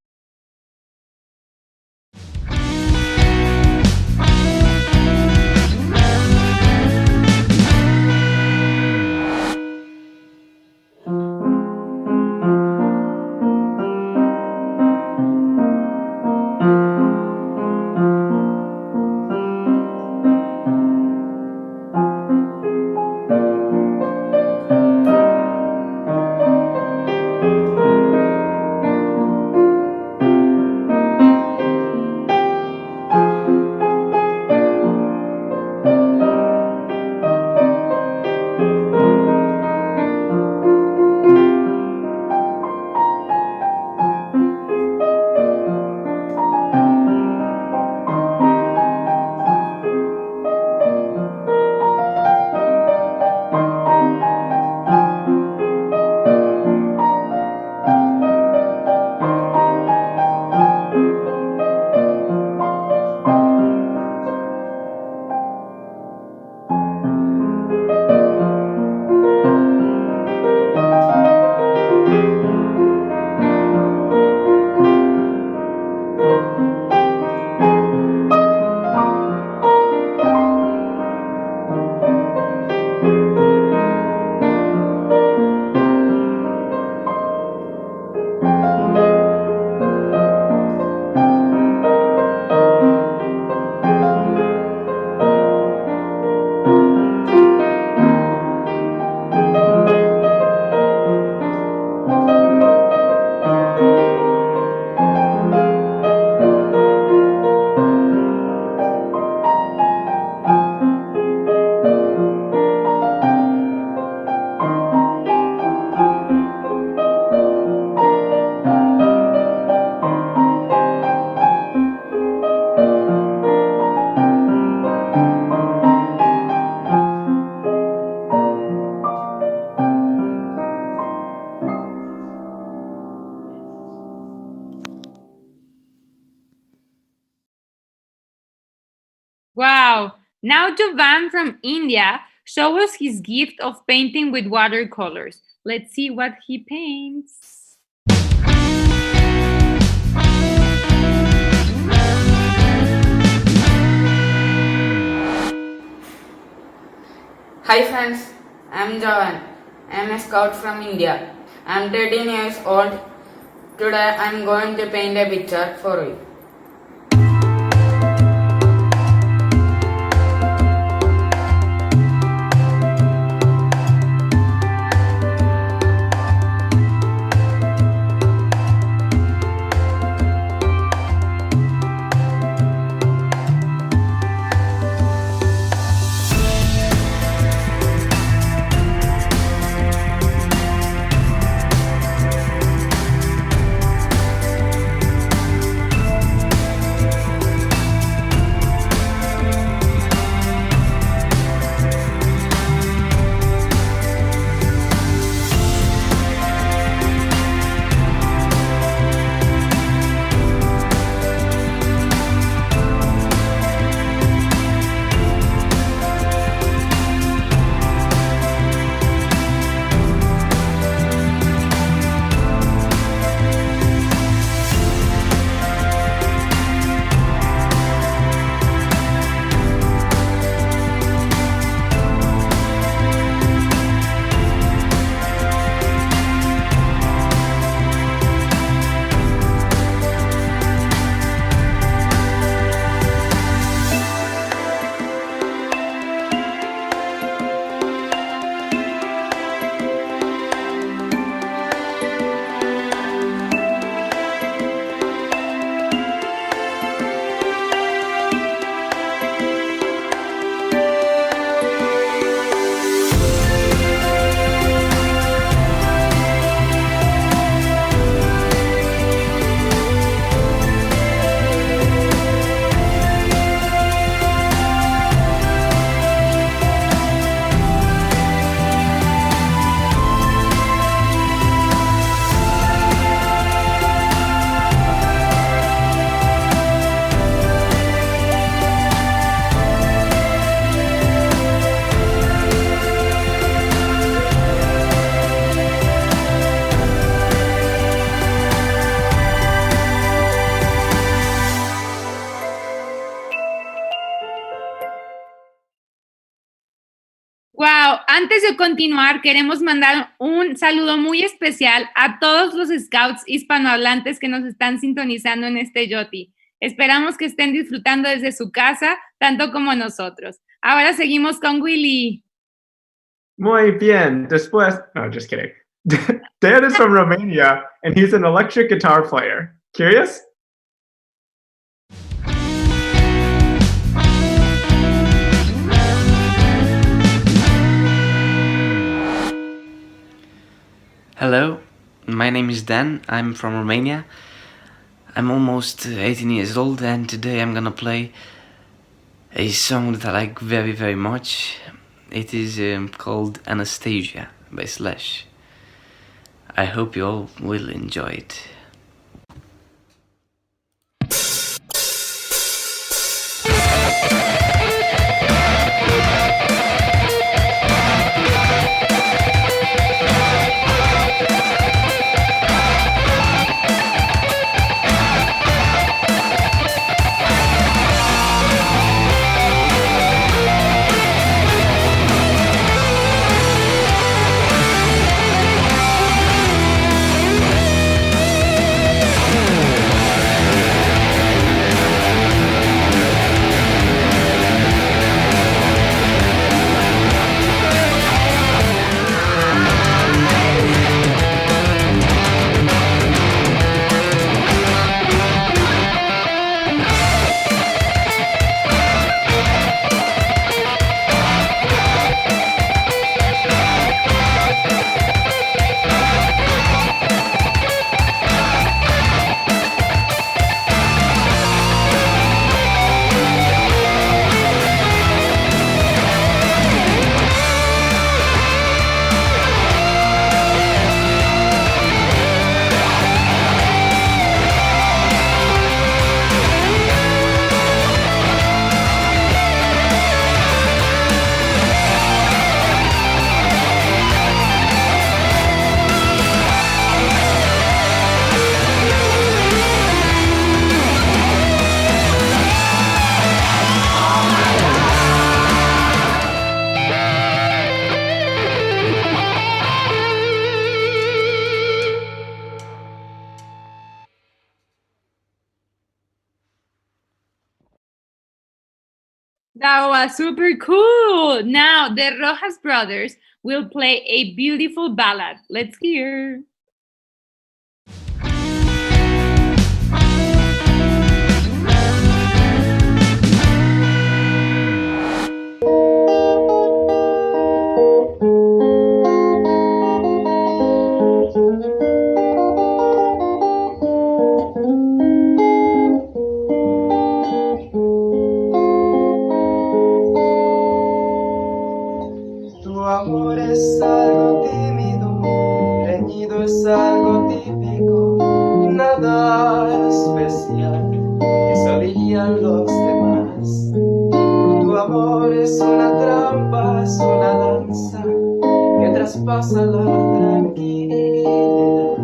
Now Jovan from India shows us his gift of painting with watercolors. Let's see what he paints. Hi friends, I am Javan. I am a scout from India. I am 13 years old. Today I am going to paint a picture for you. Wow, antes de continuar, queremos mandar un saludo muy especial a todos los scouts hispanohablantes que nos están sintonizando en este JOTI. Esperamos que estén disfrutando desde su casa, tanto como nosotros. Ahora seguimos con Willy. Muy bien. Después, no, just kidding. Dan is from Romania, and he's an electric guitar player. Curious? Hello, my name is Dan, I'm from Romania. I'm almost 18 years old and today I'm gonna play a song that I like very, very much. It is called Anastasia by Slash. I hope you all will enjoy it. That was super cool. Now, the Rojas brothers will play a beautiful ballad. Let's hear. Tu amor es algo tímido, reñido es algo típico, nada especial, eso dirían los demás. Tu amor es una trampa, es una danza que traspasa la tranquilidad.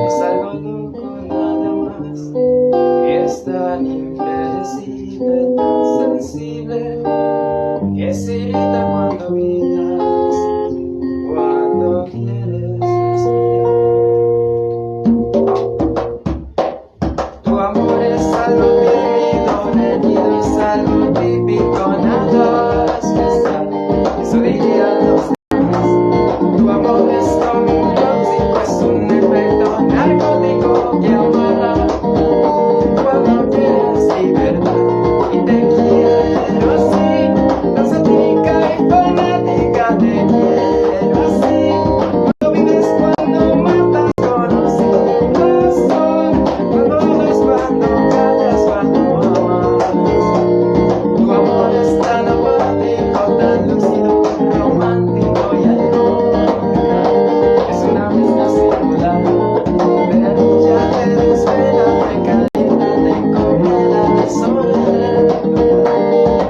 Es algo loco nada más, y es tan impredecible, tan sensible, que se irrita cuando gritas, cuando quieres respirar. Tu amor es algo tímido, reñido, es algo típico, nada especial, eso dirían los demás. Tu amor es como un tóxico, es un efecto narcótico que amarra cuando quieres libertad. Y te quiero así, tan satírica y fanática, te quiero así. Cuando vives, cuando matas, conoces razón. Cuando hablas, cuando callas, cuando amas. Tu amor es tan apático, tan lúcido, romántico y alcohólico. Es una mezcla singular, pero ya te desvela, te calienta, te congela, te sobrevuela.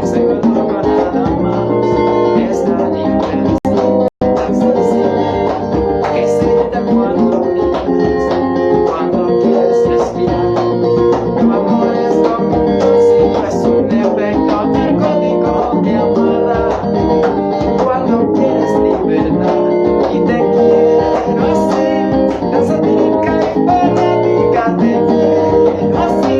Soy loco nada más, es tan impredecible, tan sensible, que se irrita cuando miras, cuando quieres respirar. Tu amor es como un tóxico, es un efecto narcótico que amarra cuando quieres libertad. Y te quiero así, tan satírica y fanática, te quiero así.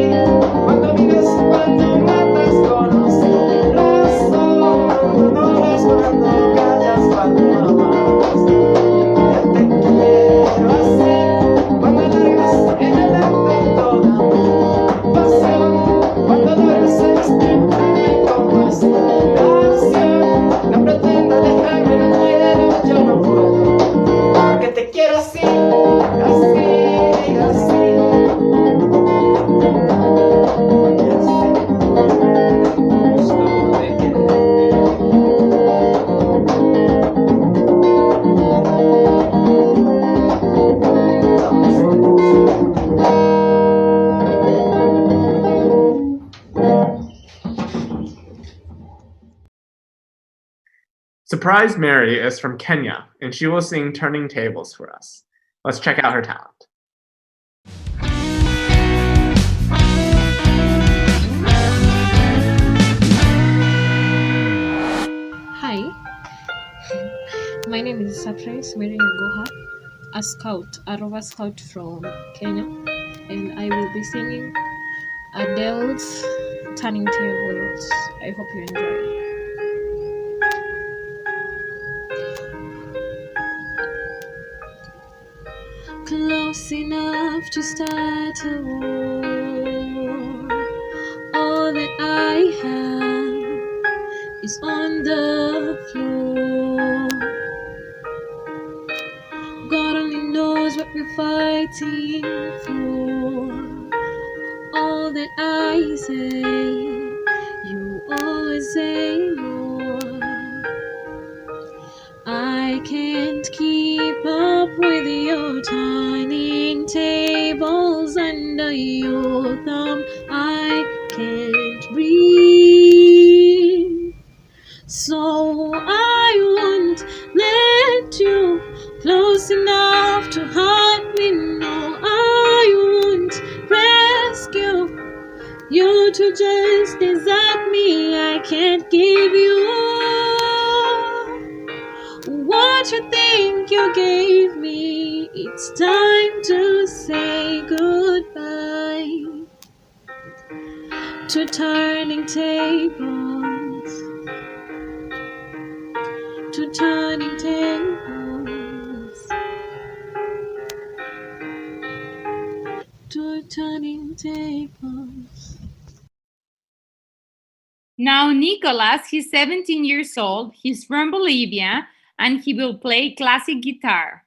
Cuando vives, cuando matas, conoces razón. Cuando hablas, cuando callas, cuando amas. Yo te quiero así, cuando largas en el acto toda pasión. Cuando duermes en extrema inconsideración. No pretendo dejarme, no quiero, yo no puedo, porque te quiero así, así, así. Surprise Mary is from Kenya, and she will sing Turning Tables for us. Let's check out her talent. Hi, my name is Surprise Mary Agoha, a scout, a rover scout from Kenya, and I will be singing Adele's Turning Tables. I hope you enjoy. Close enough to start a war. All that I have is on the floor. God only knows what we're fighting for. All that I say, you always say more. I can't keep up with your turning tables under your thumb. I can't breathe, so I won't let you close enough to hurt me. No, I won't rescue you to just desert me. I can't give you what you think you gave me. It's time to say goodbye to turning tables. turning tables. Joy turning tables. Now, Nicolas, he's 17 years old, he's from Bolivia, and he will play classic guitar.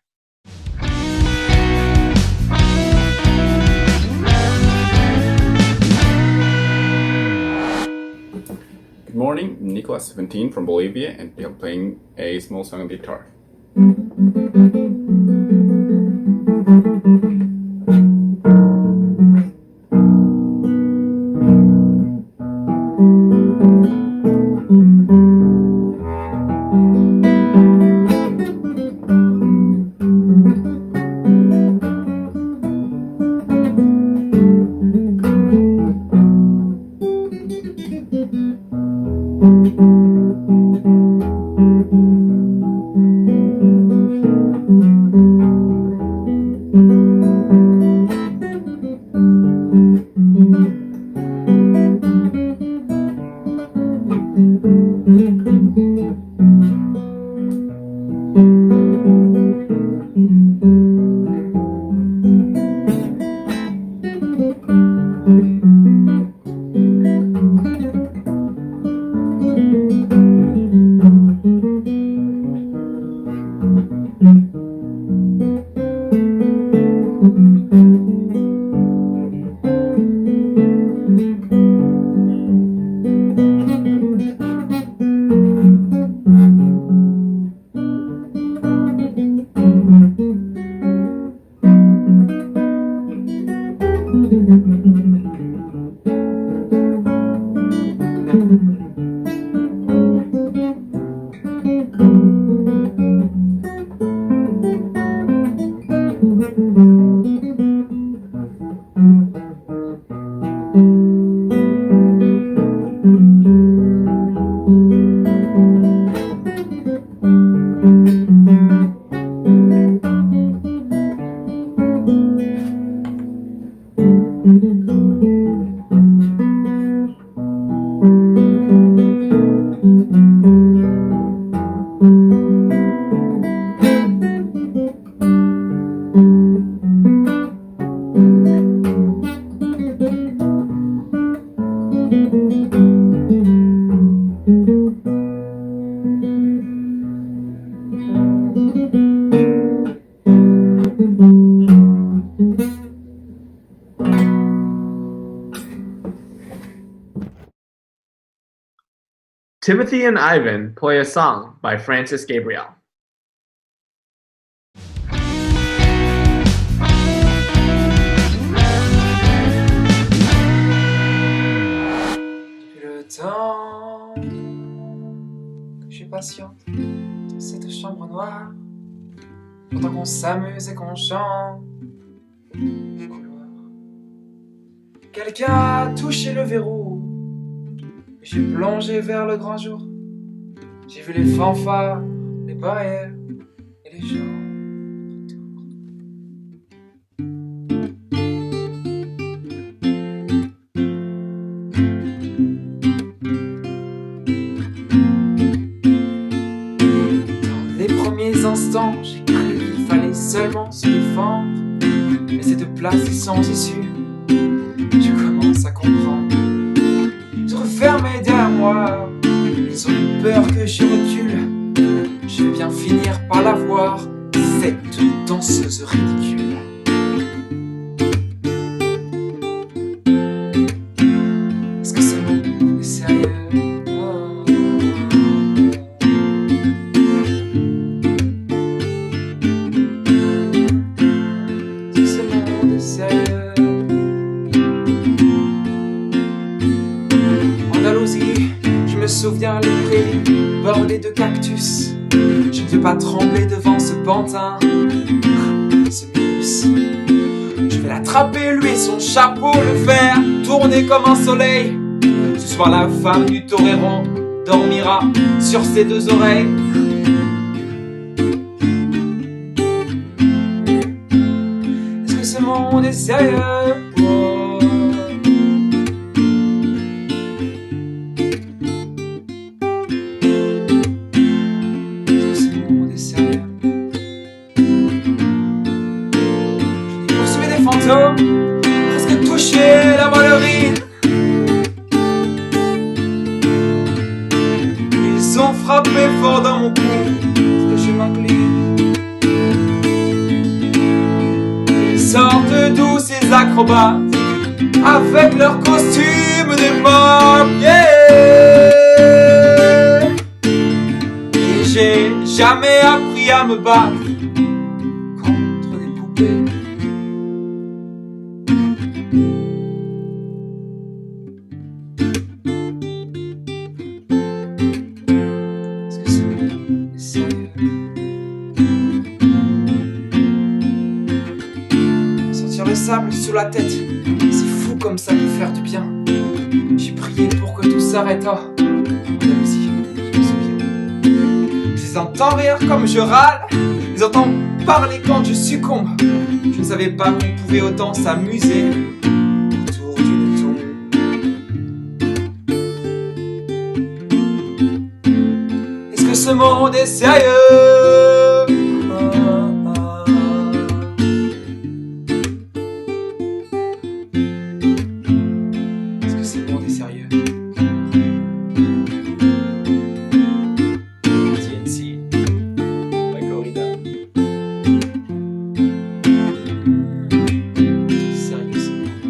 Good morning, Nicolas, 17 from Bolivia, and I'm playing a small song on guitar. Timothy and Ivan play a song by Francis Gabriel. Depuis le temps que je suis patiente dans cette chambre noire, pendant qu'on s'amuse et qu'on chante au couloir. Quelqu'un a touché le verrou, et j'ai plongé vers le grand jour. J'ai vu les fanfares, les barrières et les gens. Instants, j'ai cru qu'il fallait seulement se défendre, mais cette place est sans issue. Je commence à comprendre. Se refermer derrière moi, ils ont eu peur que je recule. Je vais bien finir par la voir, cette danseuse ridicule. Est-ce que ce monde est sérieux? Je me souviens les prairies bordées de cactus. Je ne veux pas trembler devant ce pantin, ce bus. Je vais l'attraper, lui, son chapeau, le faire tourner comme un soleil. Ce soir, la femme du torero dormira sur ses deux oreilles. Est-ce que ce monde est sérieux? est sérieux. J'ai poursuivi des fantômes, presque touché la ballerine. Ils ont frappé fort dans mon cou, que je m'incline. Ils sortent d'où ces acrobates, avec leurs costumes démorgués. Et j'ai jamais appris à me battre contre des poupées. Est-ce que ce monde est sérieux? Sentir le sable sous la tête, c'est fou comme ça peut faire du bien. J'ai prié pour que tout s'arrête. Oh, Andalousie, je me souviens. Je les entends rire comme je râle, je les entends parler quand je succombe. Je ne savais pas qu'on pouvait autant s'amuser autour d'une tombe. Est-ce que ce monde est sérieux? Est-ce que ce monde est sérieux? TNC, la corrida. Sérieux ce monde.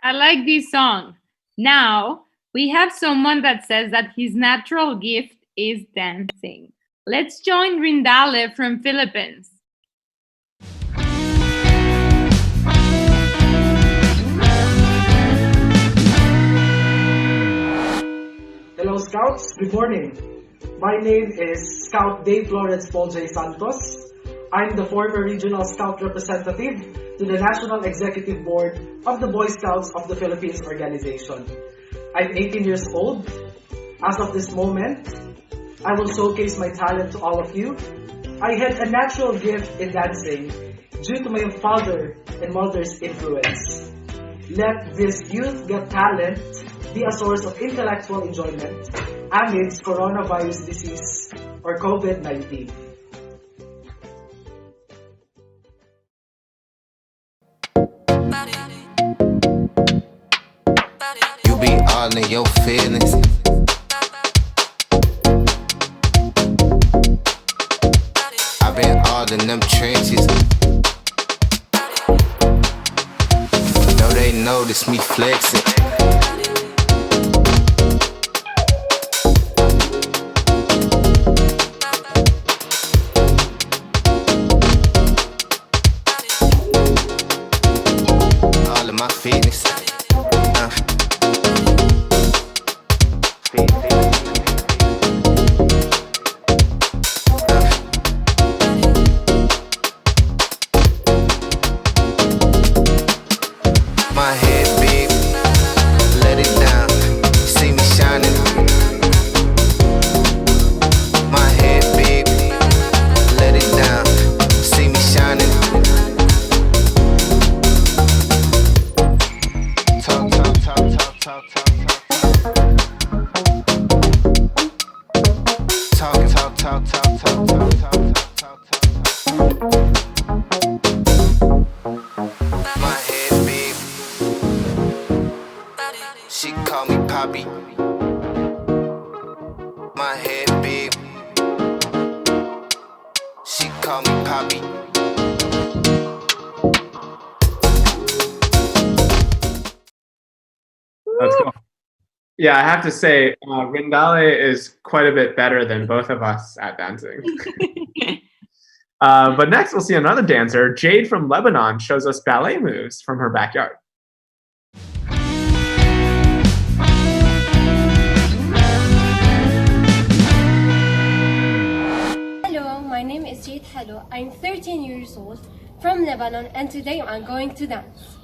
I like this song. Now, we have someone that says that his natural gift is dancing. Let's join Rindale from Philippines. Hello Scouts, good morning. My name is Scout Dave Florence Paul J. Santos. I'm the former Regional Scout Representative to the National Executive Board of the Boy Scouts of the Philippines organization. I'm 18 years old. As of this moment, I will showcase my talent to all of you. I had a natural gift in dancing due to my father and mother's influence. Let this youth get talent be a source of intellectual enjoyment amidst coronavirus disease or COVID-19. You be all in your feelings. I've been all in them trenches. Though they notice me flexing. All of my fitness. My head big, let it down, see me shining. My head big, let it down, see me shining. Talk, talk, talk, talk, talk, talk, talk. Talk, talk, talk, talk, talk, talk, talk, talk. My head big. She call me Poppy. My head big. She call me Poppy. Let's go. Yeah, I have to say, Rindale is quite a bit better than both of us at dancing. But next, we'll see another dancer. Jade from Lebanon shows us ballet moves from her backyard. Hello, my name is Jade Hello. I'm 13 years old from Lebanon and today I'm going to dance.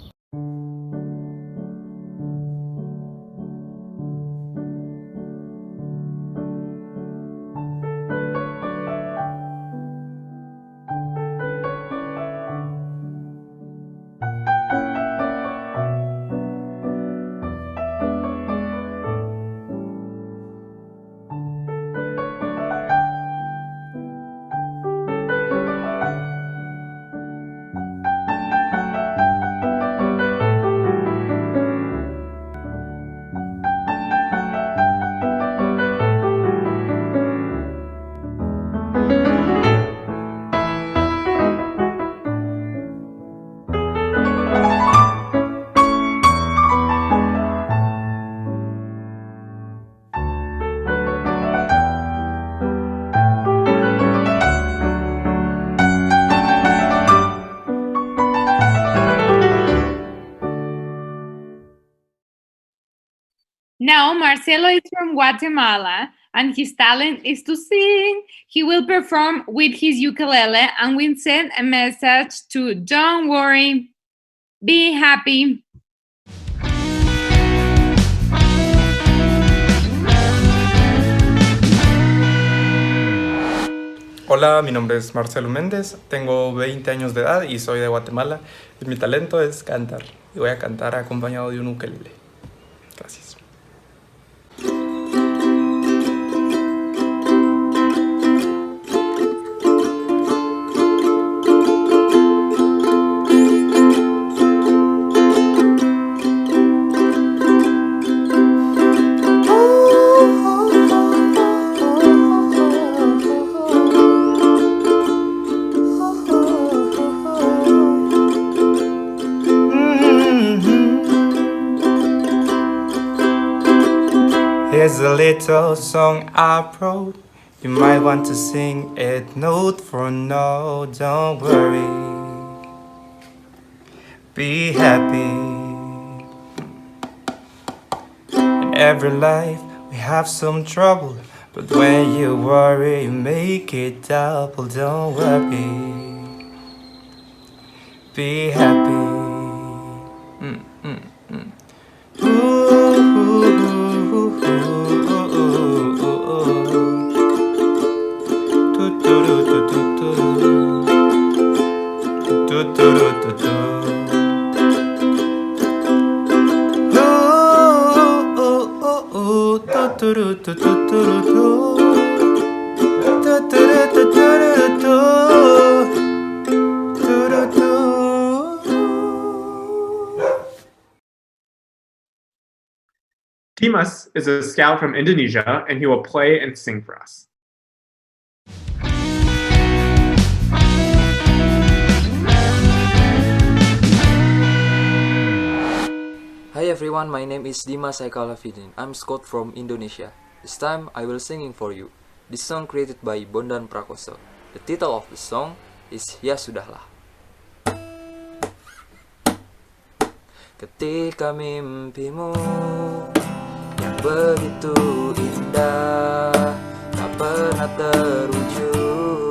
Now, Marcelo is from Guatemala and his talent is to sing. He will perform with his ukulele and will send a message to don't worry, be happy. Hola, mi nombre es Marcelo Méndez, tengo 20 años de edad y soy de Guatemala. Y mi talento es cantar y voy a cantar acompañado de un ukelele. Gracias. Here's a little song I wrote. You might want to sing it note for note. Don't worry, be happy. In every life we have some trouble, but when you worry, you make it double. Don't worry, be happy. Dimas is a scout from Indonesia, and he will play and sing for us. Hi everyone, my name is Dimas Saikalafidin. I'm Scout from Indonesia. This time I will singing for you. This song created by Bondan Prakoso. The title of the song is Ya Sudahlah. Ketika mimpimu yang begitu indah tak pernah terwujud,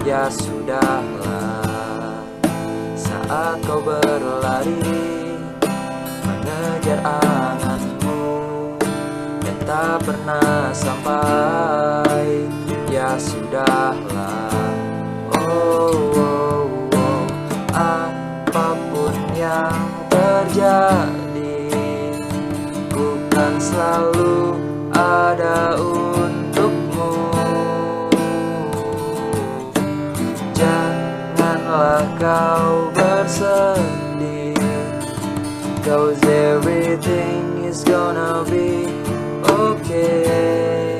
ya sudahlah. Saat kau berlari mengejar anganmu dan tak pernah sampai, ya sudahlah. Apapun yang terjadi, ku kan selalu ada untukmu. Janganlah kau bersedih, 'cause everything is gonna be okay.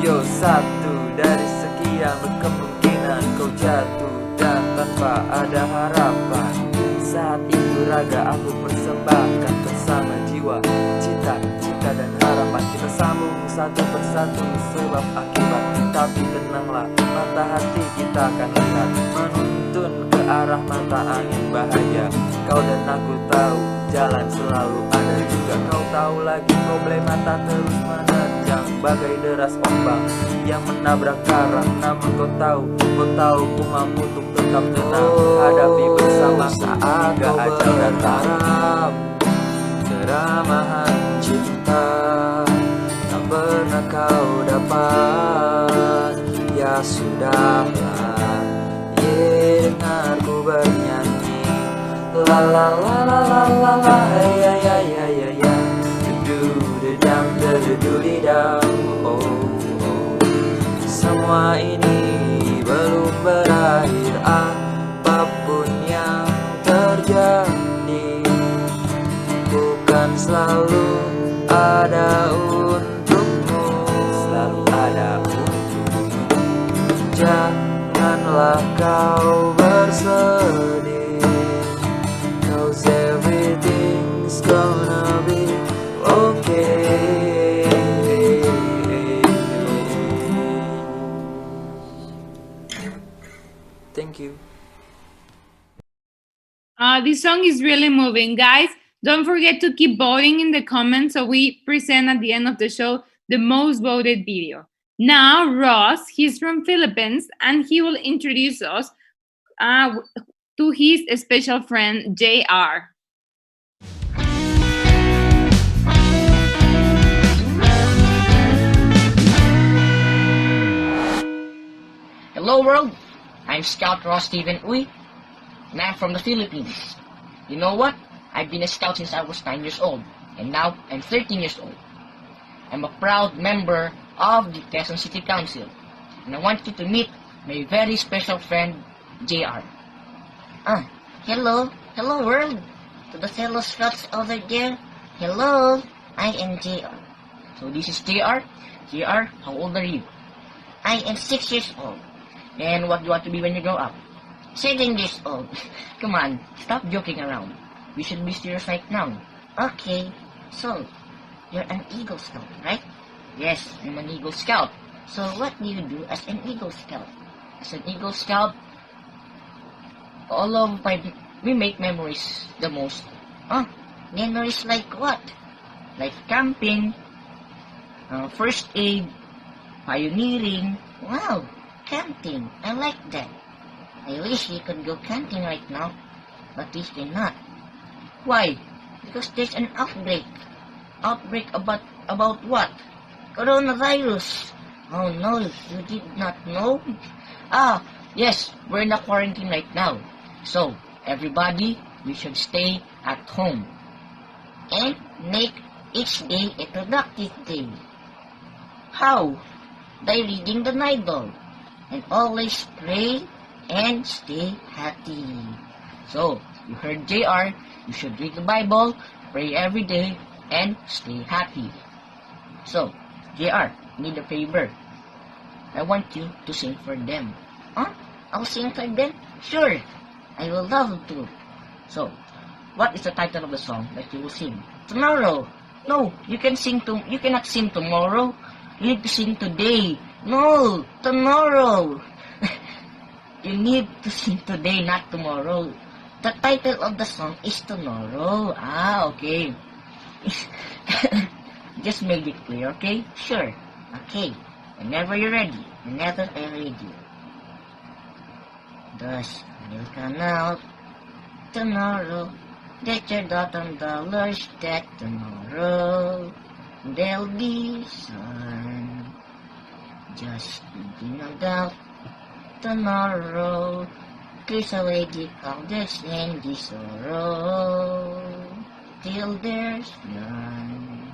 Yo, satu dari sekian berkemungkinan kau jatuh dan tanpa ada harapan. Saat itu raga aku persembahkan bersama jiwa, cita-cita dan harapan. Kita sambung satu persatu sebab akibat. Tapi tenanglah, mata hati kita akan lihat, menuntun ke arah mata angin bahagia. Kau dan aku tahu jalan selalu ada juga. Kau tahu lagi problema tak terus menerjang bagai deras ombak yang menabrak karang. Namun kau tahu ku mampu untuk tetap tenang, hadapi bersama saat kau berharap. Keramahan cinta tak pernah kau dapat, ya sudahlah. Dengar ku bernyanyi, la la la la la la la, ya ya ya ya ya, du de dam de du di dam. Semua ini belum berakhir, apapun yang terjadi, bukan selalu ada untukmu, selalu ada untukmu. Janganlah kau bersedih, 'cause everything's gonna be okay. Thank you. This song is really moving, guys. Don't forget to keep voting in the comments so we present at the end of the show the most voted video. Now, Ross, he's from Philippines, and he will introduce us to his special friend, JR. Hello world, I'm Scout Ross Stephen Uy, and I'm from the Philippines. You know what? I've been a scout since I was 9 years old, and now I'm 13 years old. I'm a proud member of the Quezon City Council, and I want you to meet my very special friend, JR. Hello world, to the fellow scouts over there. Hello, I am JR. So this is JR. JR, how old are you? I am 6 years old. And what do you want to be when you grow up? 7 years old. Come on, stop joking around. We should be serious right now. Okay, so, you're an Eagle Scout, right? Yes, I'm an Eagle Scout. So what do you do as an Eagle Scout? As an Eagle Scout, we make memories the most. Memories like what? Like camping, first aid, pioneering. Wow, camping. I like that. I wish we could go camping right now, but we cannot. Why? Because there's an outbreak. Outbreak about what? Coronavirus. Oh no, you did not know? Yes, we're in a quarantine right now. So, everybody, we should stay at home. And make each day a productive day. How? By reading the Bible. And always pray and stay happy. So, you heard JR, you should read the Bible, pray every day, and stay happy. So, JR, need a favor. I want you to sing for them. I'll sing for them? Sure, I will love to. So, what is the title of the song that you will sing? Tomorrow. No, you cannot sing tomorrow. You need to sing today. No, tomorrow. You need to sing today, not tomorrow. The title of the song is Tomorrow. Okay. Just make it clear, okay? Sure. Okay. Whenever you're ready. Whenever I'm ready. The sun will come out tomorrow. Get your $1 that tomorrow there'll be sun. Just thinking about tomorrow clears away the clouds and the sorrow till there's none.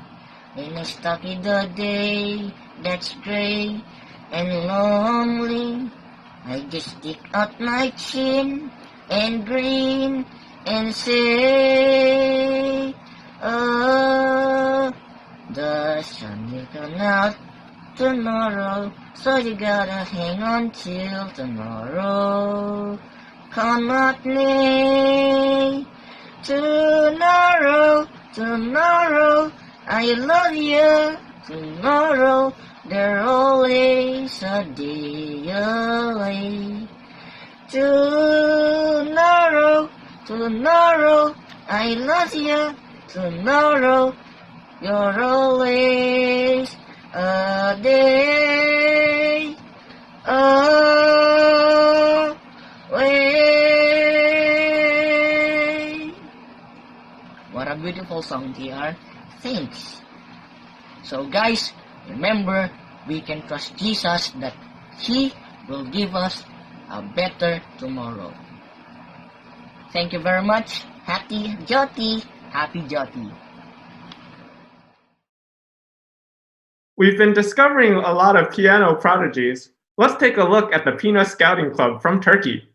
When I stuck in the day that's gray and lonely, I just stick out my chin and grin and say, oh, the sun will come out tomorrow, so you gotta hang on till tomorrow. Come out me, tomorrow, tomorrow, I love you, tomorrow, there's always a day away. Tomorrow, tomorrow, I love you, tomorrow, you're always a day away. What a beautiful song, JR. Thanks. So guys, remember, we can trust Jesus that He will give us a better tomorrow. Thank you very much. Happy JOTI. Happy JOTI. We've been discovering a lot of piano prodigies. Let's take a look at the Pina Scouting Club from Turkey.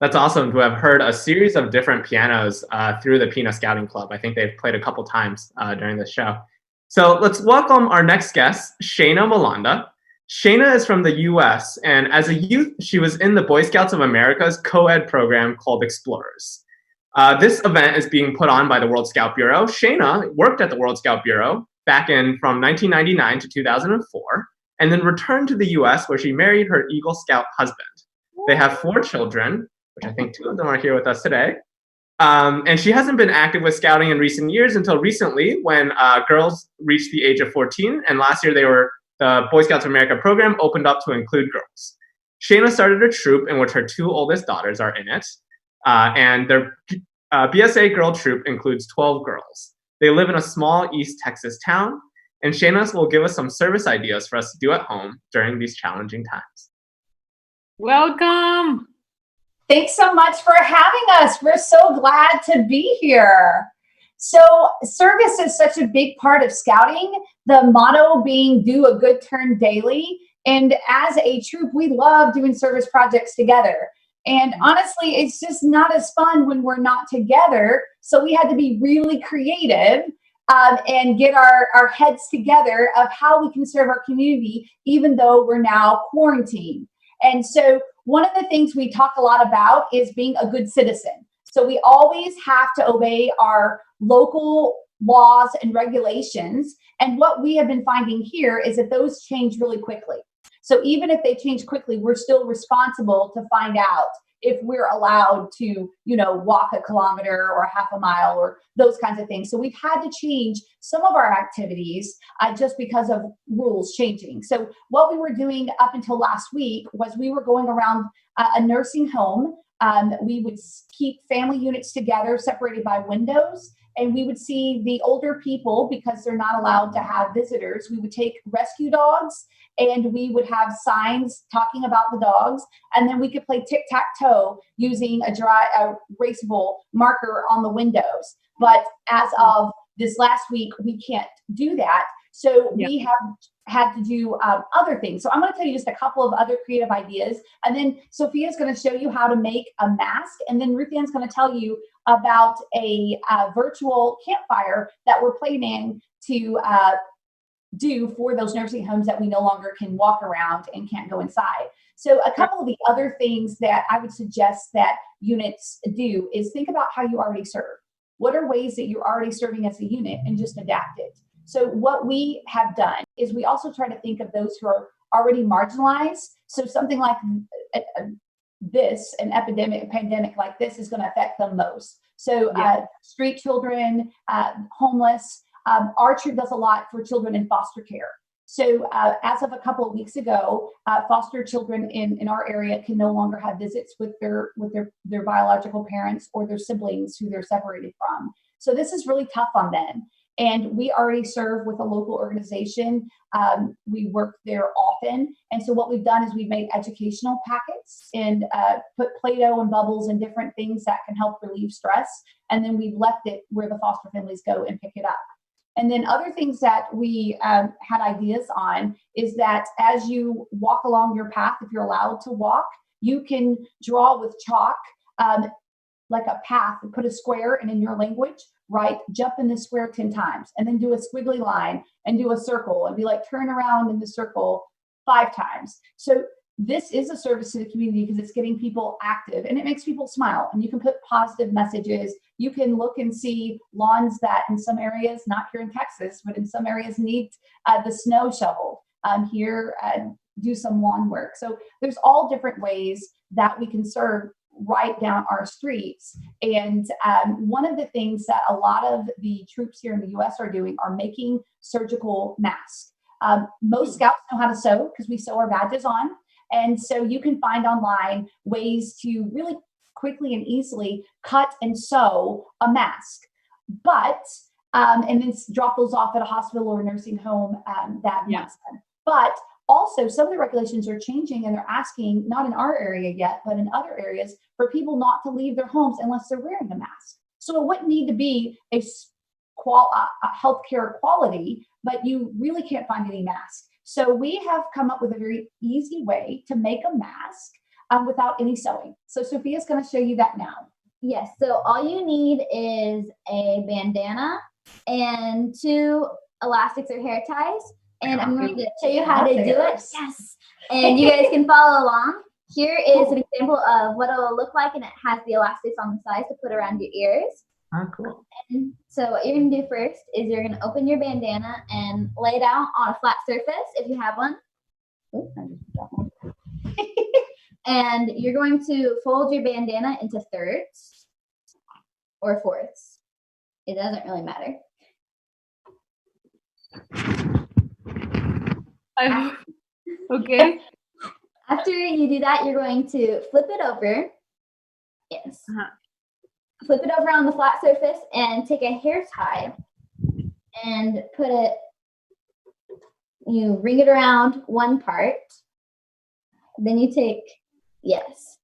That's awesome to have heard a series of different pianos through the Pina Scouting Club. I think they've played a couple times during the show. So let's welcome our next guest, Shayna Malanda. Shayna is from the US, and as a youth, she was in the Boy Scouts of America's co-ed program called Explorers. This event is being put on by the World Scout Bureau. Shayna worked at the World Scout Bureau from 1999 to 2004, and then returned to the US where she married her Eagle Scout husband. They have 4 children, which I think 2 of them are here with us today. And she hasn't been active with Scouting in recent years until recently when girls reached the age of 14, and last year the Boy Scouts of America program opened up to include girls. Shayna started a troop in which her 2 oldest daughters are in it, and their BSA girl troop includes 12 girls. They live in a small East Texas town, and Shayna will give us some service ideas for us to do at home during these challenging times. Welcome. Thanks so much for having us. We're so glad to be here. So service is such a big part of Scouting, the motto being do a good turn daily. And as a troop, we love doing service projects together. And honestly, it's just not as fun when we're not together. So we had to be really creative and get our heads together of how we can serve our community, even though we're now quarantined. And so one of the things we talk a lot about is being a good citizen. So we always have to obey our local laws and regulations. And what we have been finding here is that those change really quickly. So even if they change quickly, we're still responsible to find out if we're allowed to, walk a kilometer or half a mile or those kinds of things. So we've had to change some of our activities just because of rules changing. So what we were doing up until last week was we were going around a nursing home. We would keep family units together, separated by windows. And we would see the older people, because they're not allowed to have visitors. We would take rescue dogs and we would have signs talking about the dogs. And then we could play tic-tac-toe using a erasable marker on the windows. But as of this last week, we can't do that. So we have had to do other things. So I'm going to tell you just a couple of other creative ideas. And then Sophia's going to show you how to make a mask. And then Ruth Ann's going to tell you about a virtual campfire that we're planning to do for those nursing homes that we no longer can walk around and can't go inside. So a couple of the other things that I would suggest that units do is think about how you already serve. What are ways that you're already serving as a unit, and just adapt it. So what we have done is we also try to think of those who are already marginalized. So something like an pandemic like this is going to affect them most. So street children, homeless. Our troop does a lot for children in foster care. So as of a couple of weeks ago, foster children in our area can no longer have visits with their biological parents or their siblings who they're separated from. So this is really tough on them. And we already serve with a local organization. We work there often. And so what we've done is we've made educational packets and put Play-Doh and bubbles and different things that can help relieve stress. And then we've left it where the foster families go and pick it up. And then other things that we had ideas on is that as you walk along your path, if you're allowed to walk, you can draw with chalk like a path and put a square, and in your language, write jump in the square 10 times, and then do a squiggly line and do a circle and be like turn around in the circle 5 times. So this is a service to the community because it's getting people active and it makes people smile, and you can put positive messages. You can look and see lawns that in some areas, not here in Texas, but in some areas need the snow shoveled. Here, do some lawn work. So there's all different ways that we can serve right down our streets. And one of the things that a lot of the troops here in the US are doing are making surgical masks. Most scouts know how to sew because we sew our badges on. And so you can find online ways to really quickly and easily cut and sew a mask. But, and then drop those off at a hospital or a nursing home that wants them. But also, some of the regulations are changing, and they're asking, not in our area yet, but in other areas, for people not to leave their homes unless they're wearing a mask. So it wouldn't need to be a healthcare quality, but you really can't find any masks. So we have come up with a very easy way to make a mask without any sewing. So Sophia's going to show you that now. Yes, so all you need is a bandana and 2 elastics or hair ties. And I'm going to show you how to do it. Yes. And you guys can follow along. Here is an example of what it will look like, and it has the elastics on the sides to put around your ears. Oh, cool. And so what you're going to do first is you're going to open your bandana and lay it out on a flat surface if you have one. Oops, I just dropped one. And you're going to fold your bandana into thirds or fourths. It doesn't really matter. Okay. After you do that, you're going to flip it over. Yes. Flip it over on the flat surface and take a hair tie and put it, you ring it around one part. Then you take, yes.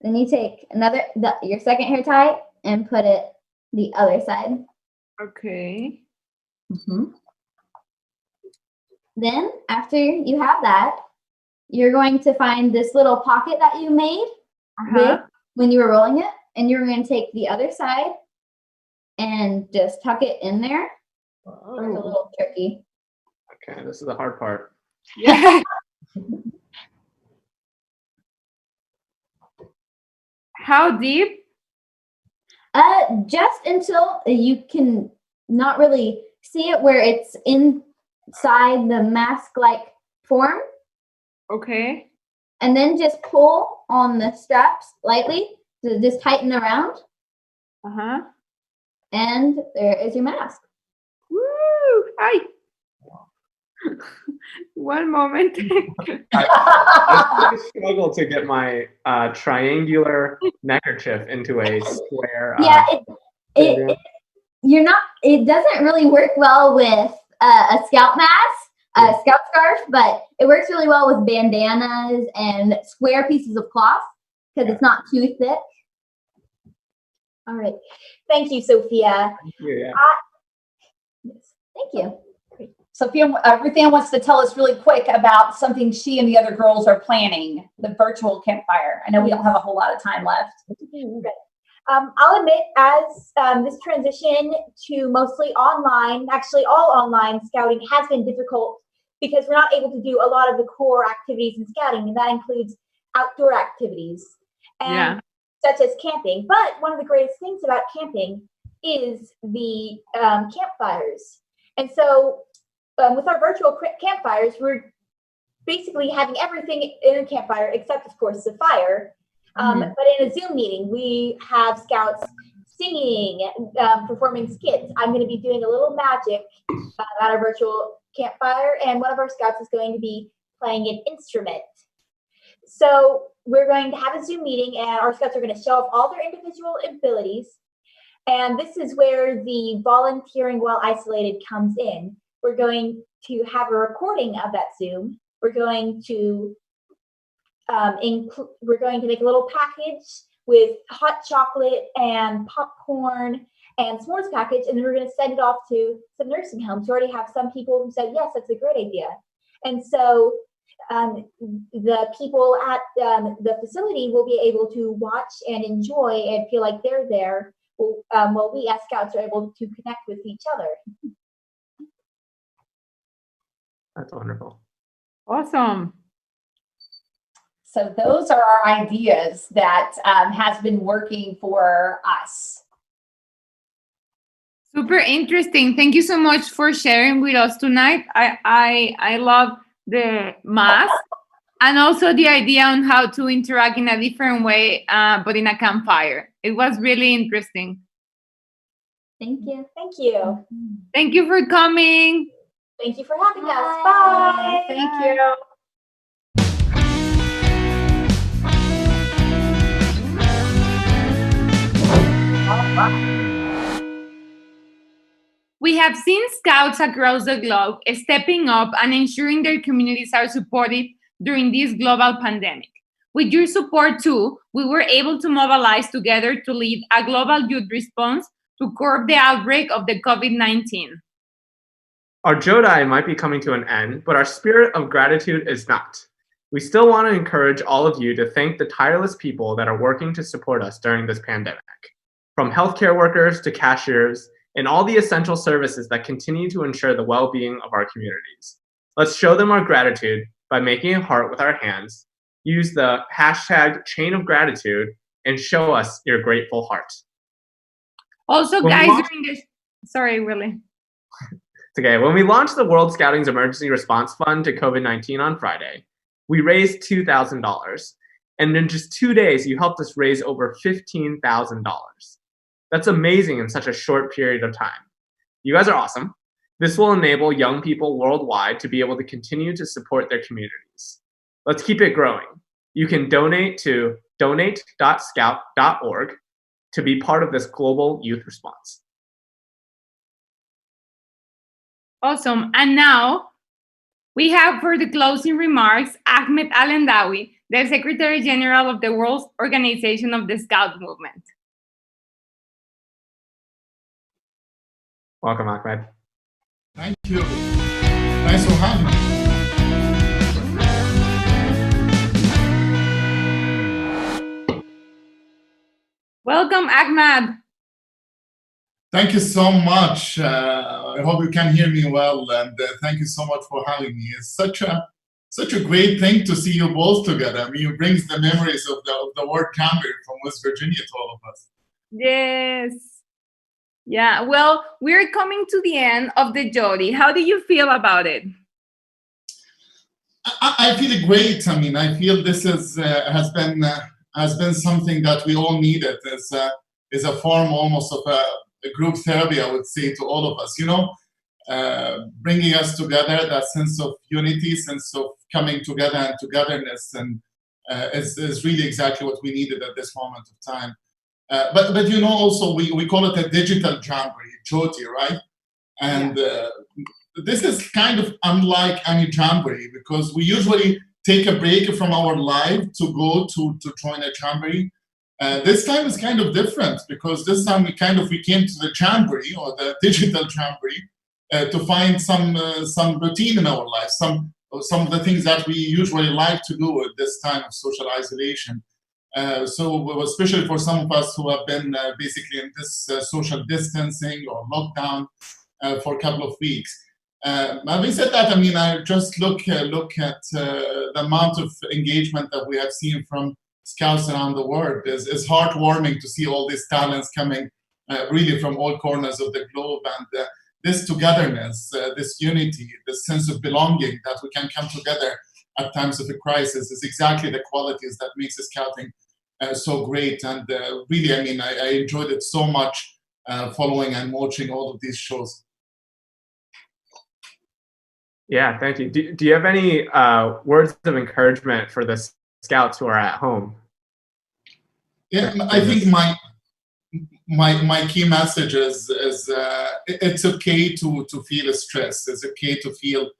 Then you take your second hair tie and put it the other side. Okay. Then after you have that, you're going to find this little pocket that you made when you were rolling it, and you're going to take the other side and just tuck it in there. It's a little tricky. Okay, this is the hard part. Yeah. How deep? Just until you can not really see it, where it's inside the mask-like form. Okay. And then just pull on the straps lightly to just tighten around. And there is your mask. Woo! Hi. One moment. I struggle to get my triangular neckerchief into a square. Yeah, it doesn't really work well with a scout mask, a scout scarf, but it works really well with bandanas and square pieces of cloth because it's not too thick. All right. Thank you, Sophia. Thank you. Yeah. Thank you. Sophia, Ruthann wants to tell us really quick about something she and the other girls are planning, the virtual campfire. I know we don't have a whole lot of time left. I'll admit, as this transition to mostly online, actually all online scouting has been difficult because we're not able to do a lot of the core activities in scouting, and that includes outdoor activities, such as camping. But one of the greatest things about camping is the campfires. And so with our virtual campfires, we're basically having everything in a campfire except, of course, the fire. But in a Zoom meeting, we have scouts singing, performing skits. I'm going to be doing a little magic at our virtual campfire, and one of our scouts is going to be playing an instrument. So we're going to have a Zoom meeting, and our scouts are going to show off all their individual abilities. And this is where the volunteering while isolated comes in. We're going to have a recording of that Zoom. We're going to make a little package with hot chocolate and popcorn and s'mores package, and then we're going to send it off to some nursing homes. We already have some people who said, yes, that's a great idea. And so the people at the facility will be able to watch and enjoy and feel like they're there while we as scouts are able to connect with each other. That's wonderful. Awesome. So those are our ideas that has been working for us. Super interesting. Thank you so much for sharing with us tonight. I love the mask and also the idea on how to interact in a different way, but in a campfire. It was really interesting. Thank you. Thank you. Thank you for coming. Thank you for having us. Bye. Thank you. We have seen scouts across the globe stepping up and ensuring their communities are supported during this global pandemic. With your support too, we were able to mobilize together to lead a global youth response to curb the outbreak of the COVID-19. Our JOTI might be coming to an end, but our spirit of gratitude is not. We still want to encourage all of you to thank the tireless people that are working to support us during this pandemic, from healthcare workers to cashiers, and all the essential services that continue to ensure the well-being of our communities. Let's show them our gratitude by making a heart with our hands. Use the hashtag chain of gratitude and show us your grateful heart. Also, When we guys, launched- during this, sorry, Willie. It's okay. When we launched the World Scouting's Emergency Response Fund to COVID-19 on Friday, we raised $2,000. And in just 2 days, you helped us raise over $15,000. That's amazing in such a short period of time. You guys are awesome. This will enable young people worldwide to be able to continue to support their communities. Let's keep it growing. You can donate to donate.scout.org to be part of this global youth response. Awesome. And now we have for the closing remarks Ahmed Alendawi, the Secretary General of the World Organization of the Scout Movement. Welcome, Ahmed. Thank you. Thanks for having me. Welcome, Ahmed. Thank you so much. I hope you can hear me well, and thank you so much for having me. It's such a great thing to see you both together. I mean, it brings the memories of the World Champion from West Virginia to all of us. Yes. Yeah, well, we're coming to the end of the JOTI. How do you feel about it? I feel great. I mean, I feel this is has been something that we all needed. Is a form almost of a group therapy, I would say, to all of us. You know, bringing us together, that sense of unity, sense of coming together and togetherness, and is really exactly what we needed at this moment of time. But you know, also we call it a digital jamboree, JOTI, right? And this is kind of unlike any jamboree because we usually take a break from our life to go to join a jamboree. This time is kind of different because this time we came to the jamboree or the digital jamboree to find some routine in our life, some of the things that we usually like to do at this time of social isolation. So especially for some of us who have been basically in this social distancing or lockdown for a couple of weeks. Having said that, I mean, I just look at the amount of engagement that we have seen from Scouts around the world. It's heartwarming to see all these talents coming really from all corners of the globe, and this togetherness, this unity, this sense of belonging that we can come together at times of a crisis is exactly the qualities that makes the Scouting so great. And really, I mean, I enjoyed it so much following and watching all of these shows. Yeah, thank you. Do you have any words of encouragement for the Scouts who are at home? Yeah, I think my key message is it's okay to feel stress. It's okay to feel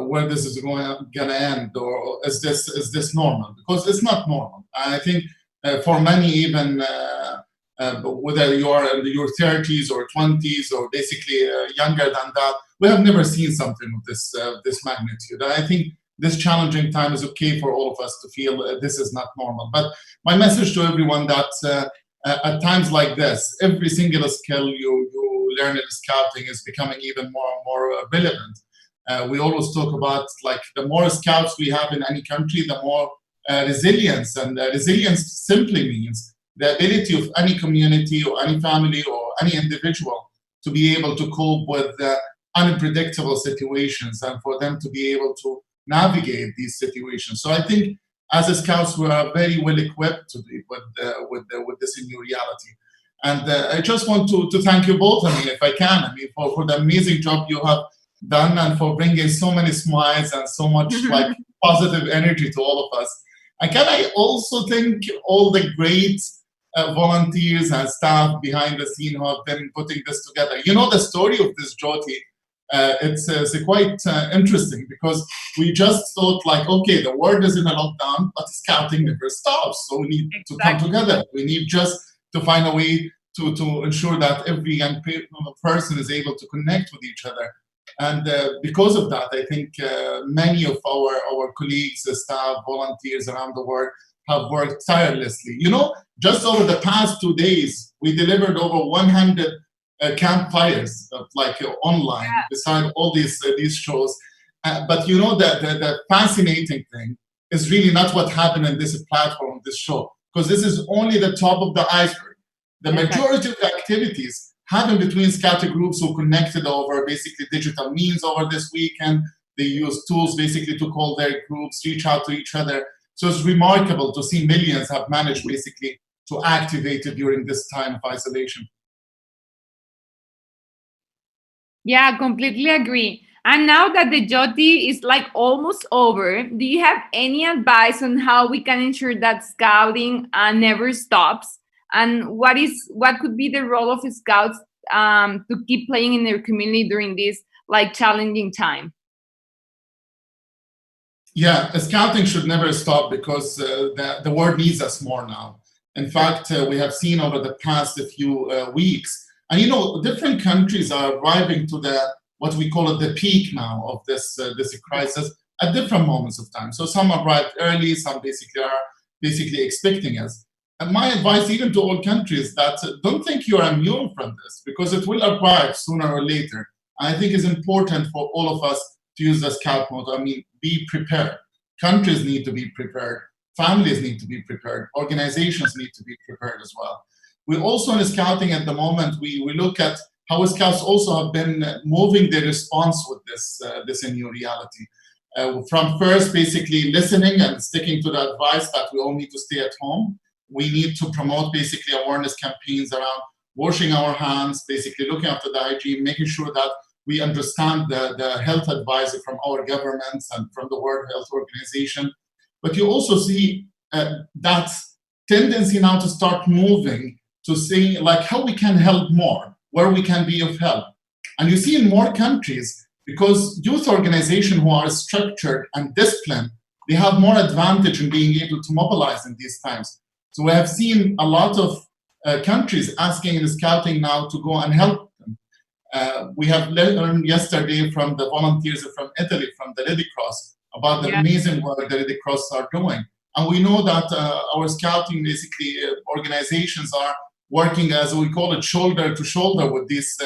where this is gonna end, or is this normal? Because it's not normal. I think for many, even whether you are in your 30s or 20s or basically younger than that, we have never seen something of this magnitude. I think this challenging time is okay for all of us to feel this is not normal. But my message to everyone that at times like this, every single skill you learn in Scouting is becoming even more and more relevant. We always talk about like the more Scouts we have in any country, the more resilience. And resilience simply means the ability of any community or any family or any individual to be able to cope with unpredictable situations and for them to be able to navigate these situations. So I think as a Scouts, we are very well equipped to deal with this new reality. And I just want to thank you both, I mean, if I can, I mean, for the amazing job you have done and for bringing so many smiles and so much like positive energy to all of us. And can I also thank all the great volunteers and staff behind the scene who have been putting this together. You know, the story of this JOTI, it's quite interesting because we just thought like, okay, the world is in a lockdown, but Scouting never stops. So we need to come together. We need just to find a way to ensure that every young person is able to connect with each other And because of that, I think many of our colleagues, staff, volunteers around the world have worked tirelessly. You know, just over the past 2 days, we delivered over 100 campfires, online, beside all these shows. But you know, the fascinating thing is really not what happened in this platform, this show, because this is only the top of the iceberg. The majority of the activities happened between scouting groups who connected over basically digital means over this weekend. They used tools basically to call their groups, reach out to each other. So it's remarkable to see millions have managed basically to activate it during this time of isolation. Yeah, completely agree. And now that the JOTI is like almost over, do you have any advice on how we can ensure that scouting never stops? And what could be the role of scouts to keep playing in their community during this like challenging time? Yeah, scouting should never stop because the world needs us more now. In fact, we have seen over the past few weeks, and you know, different countries are arriving to what we call the peak now of this crisis at different moments of time. So some arrived early, some basically are expecting us. And my advice, even to all countries, that don't think you are immune from this, because it will arrive sooner or later. I think it's important for all of us to use the scout mode. I mean, be prepared. Countries need to be prepared. Families need to be prepared. Organizations need to be prepared as well. We also in scouting at the moment, we look at how scouts also have been moving their response with this new reality. From first basically listening and sticking to the advice that we all need to stay at home. We need to promote basically awareness campaigns around washing our hands, basically looking after the hygiene, making sure that we understand the health advice from our governments and from the World Health Organization. But you also see that tendency now to start moving to see like how we can help more, where we can be of help. And you see in more countries, because youth organizations who are structured and disciplined, they have more advantage in being able to mobilize in these times. So we have seen a lot of countries asking in scouting now to go and help them. We have learned yesterday from the volunteers from Italy, from the Red Cross, about the amazing work the Red Cross are doing. And we know that our scouting basically organizations are working, as we call it, shoulder to shoulder with these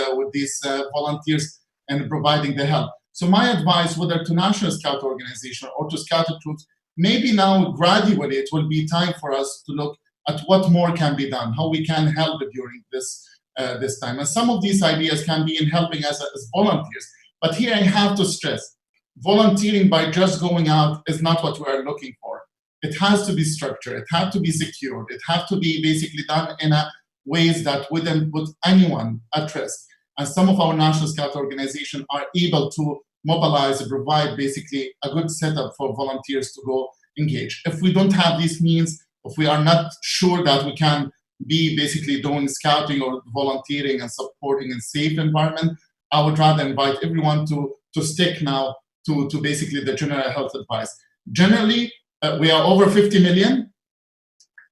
volunteers and providing the help. So my advice, whether to national scout organization or to scouted troops, maybe now gradually it will be time for us to look at what more can be done, how we can help during this time. And some of these ideas can be in helping us as volunteers. But here I have to stress, volunteering by just going out is not what we are looking for. It has to be structured, it has to be secured, it has to be basically done in a ways that wouldn't put anyone at risk. And some of our national scout organizations are able to mobilize and provide basically a good setup for volunteers to go engage. If we don't have these means, if we are not sure that we can be basically doing scouting or volunteering and supporting in safe environment, I would rather invite everyone to stick now to basically the general health advice. Generally, we are over 50 million.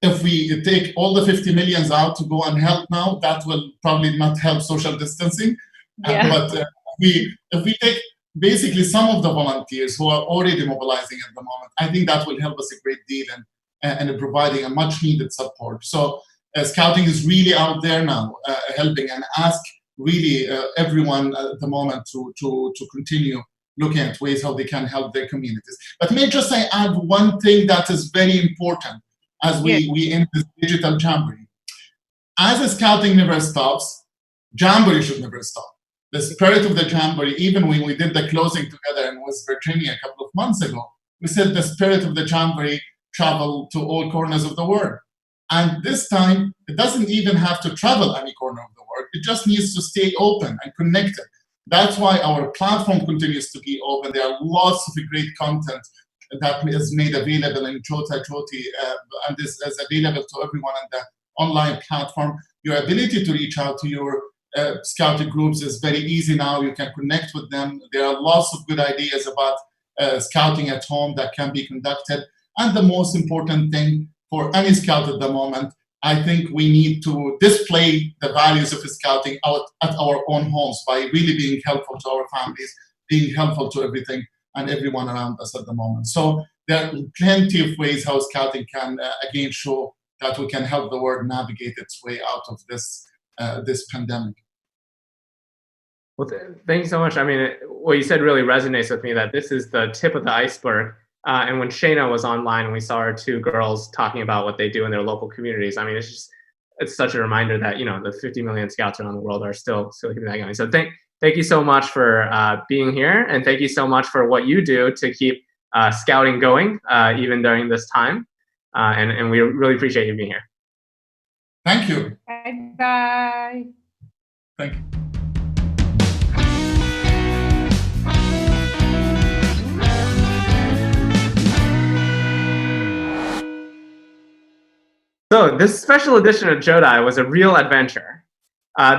If we take all the 50 millions out to go and help now, that will probably not help social distancing. But if we take basically some of the volunteers who are already mobilizing at the moment, I think that will help us a great deal and providing a much needed support. So scouting is really out there now helping, and ask really everyone at the moment to continue looking at ways how they can help their communities. But may just I add one thing that is very important as we end this digital jamboree. As a scouting never stops, jamboree should never stop. The spirit of the jamboree, even when we did the closing together in West Virginia a couple of months ago, we said the spirit of the jamboree travel to all corners of the world. And this time, it doesn't even have to travel any corner of the world. It just needs to stay open and connected. That's why our platform continues to be open. There are lots of great content that is made available in JOTI, and this is available to everyone on the online platform. Your ability to reach out to your scouting groups is very easy now. You can connect with them. There are lots of good ideas about scouting at home that can be conducted. And the most important thing for any scout at the moment, I think we need to display the values of Scouting out at our own homes by really being helpful to our families, being helpful to everything and everyone around us at the moment. So there are plenty of ways how Scouting can, again, show that we can help the world navigate its way out of this pandemic. Well, thank you so much. I mean, what you said really resonates with me, that this is the tip of the iceberg. And when Shayna was online and we saw our two girls talking about what they do in their local communities, I mean, it's such a reminder that, the 50 million Scouts around the world are still keeping that going. So thank you so much for being here, and thank you so much for what you do to keep Scouting going even during this time. And we really appreciate you being here. Thank you. Bye. Thank you. So this special edition of JOTI was a real adventure.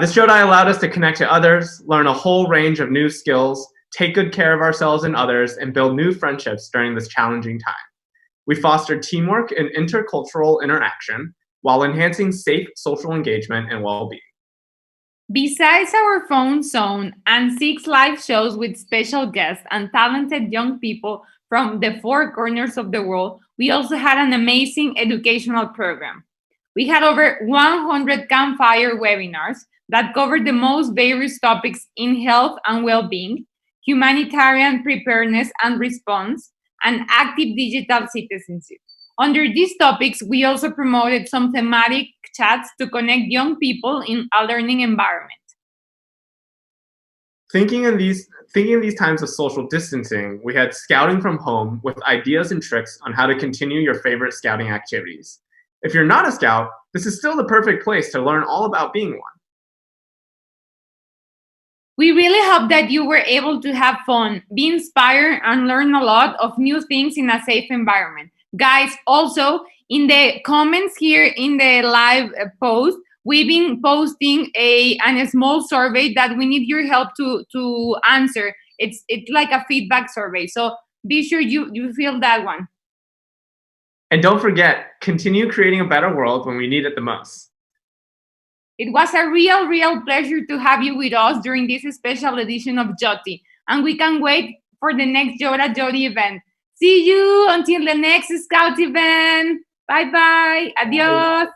This JOTI allowed us to connect to others, learn a whole range of new skills, take good care of ourselves and others, and build new friendships during this challenging time. We fostered teamwork and intercultural interaction while enhancing safe social engagement and well-being. Besides our phone zone and 6 live shows with special guests and talented young people from the 4 corners of the world, we also had an amazing educational program. We had over 100 campfire webinars that covered the most various topics in health and well-being, humanitarian preparedness and response, and active digital citizenship. Under these topics, we also promoted some thematic chats to connect young people in a learning environment. Thinking in these times of social distancing, we had Scouting from home with ideas and tricks on how to continue your favorite Scouting activities. If you're not a Scout, this is still the perfect place to learn all about being one. We really hope that you were able to have fun, be inspired, and learn a lot of new things in a safe environment. Guys, also in the comments here in the live post, we've been posting a small survey that we need your help to answer. It's like a feedback survey, so be sure you fill that one. And don't forget, continue creating a better world when we need it the most. It was a real pleasure to have you with us during this special edition of JOTI, and we can't wait for the next JOTI event. See you until the next Scout event. Bye. Adios.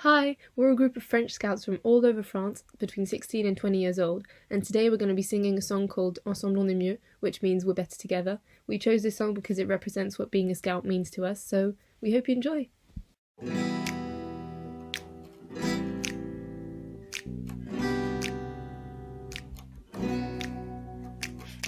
Hi, we're a group of French Scouts from all over France, between 16 and 20 years old, and today we're going to be singing a song called Ensemble on est mieux, which means we're better together. We chose this song because it represents what being a Scout means to us, so we hope you enjoy. Je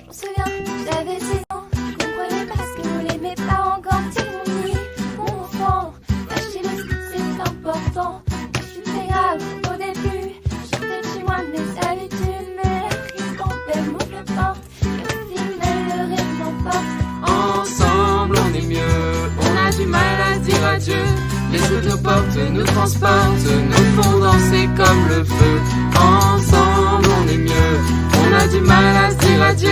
me souviens, j'avais 6 ans, je comprenais pas ce que voulaient mes parents quand ils m'ont dit mon enfant, lâcher le ski c'est important. Je suis très grave au début, je sortais de chez moi de mes habitudes, mais la crise tombait, m'ouvre la porte, et au final le rêve m'emporte. Ensemble on est mieux, on a du mal à dire adieu. Les autres nous portent, nous transportent, nous font danser comme le feu. Ensemble on est mieux, on a du mal à se dire adieu.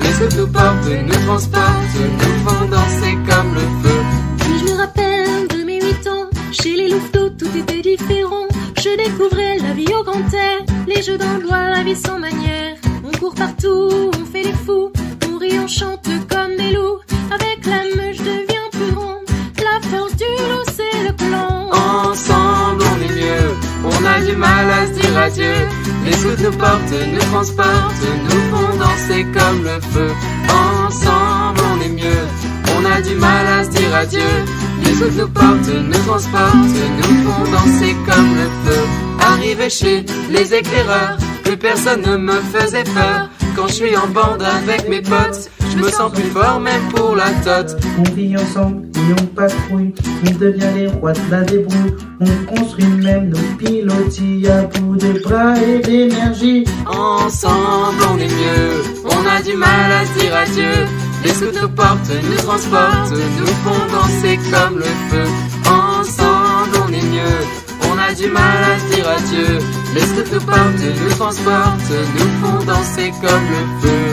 Les autres nous portent, nous transportent, nous font danser comme le feu. Puis je me rappelle de mes 8 ans, chez les louveteaux tout était différent. Je découvrais la vie au grand air, les jeux dans le bois, la vie sans manière. On court partout, on fait les fous, on rit, on chante comme des loups. Avec la meute je deviens plus grande, la force du loup c'est le clan. Ensemble on est mieux, on a du mal à se dire adieu. Les autres nous portent, nous transportent, nous font danser comme le feu. Ensemble on est mieux, on a du mal à se dire adieu. Les autres nous portent, nous transportent, nous font danser comme le feu. Arrivé chez les éclaireurs, plus personne ne me faisait peur. Quand je suis en bande avec mes potes, je me sens plus fort même pour la tote. On vit ensemble et on patrouille, on devient les rois de la débrouille. On construit même nos pilotis à bout de bras et d'énergie. Ensemble on est mieux, on a du mal à se dire adieu. Les autres nous portent, nous transportent, nous font danser comme le feu. Ensemble on est mieux, on a a du mal à se dire adieu. Les scouts nous portent, nous transportent, nous font danser comme le feu.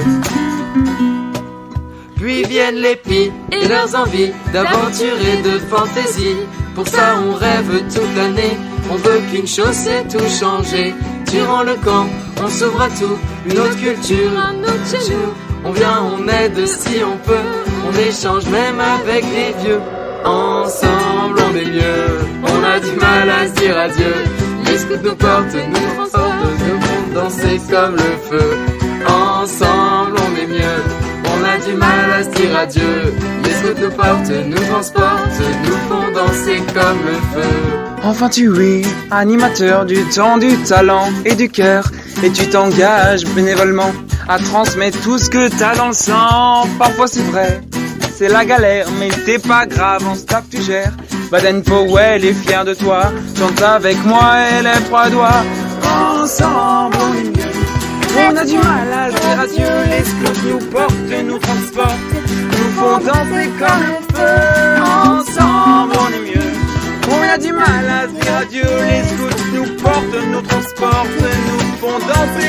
Puis viennent les pis et leurs envies d'aventure et de fantaisie. Pour ça on rêve toute l'année, on veut qu'une chose c'est tout changer. Durant le camp, on s'ouvre à tout, une autre culture, un autre chez nous. On vient, on aide si on peut, on échange même avec les vieux. Ensemble on est mieux, on a du mal à se dire adieu. Les scouts nous portent, nous transportent, nous font danser comme le feu. Ensemble on est mieux, on a du mal à se dire adieu. Les scouts nous portent, nous transportent, nous font danser comme le feu. Enfin tu es animateur du temps, du talent et du cœur. Et tu t'engages bénévolement à transmettre tout ce que t'as dans le sang. Parfois c'est vrai, c'est la galère, mais c'est pas grave, en staff tu gères. Baden Powell est fier de toi, chante avec moi et les trois doigts. Ensemble on est mieux, on a du mal à se dire adieu. Les scouts nous portent, nous transportent, nous font danser comme le feu. Ensemble on est mieux, on a du mal à se dire adieu. Les scouts nous portent, nous transportent, nous font danser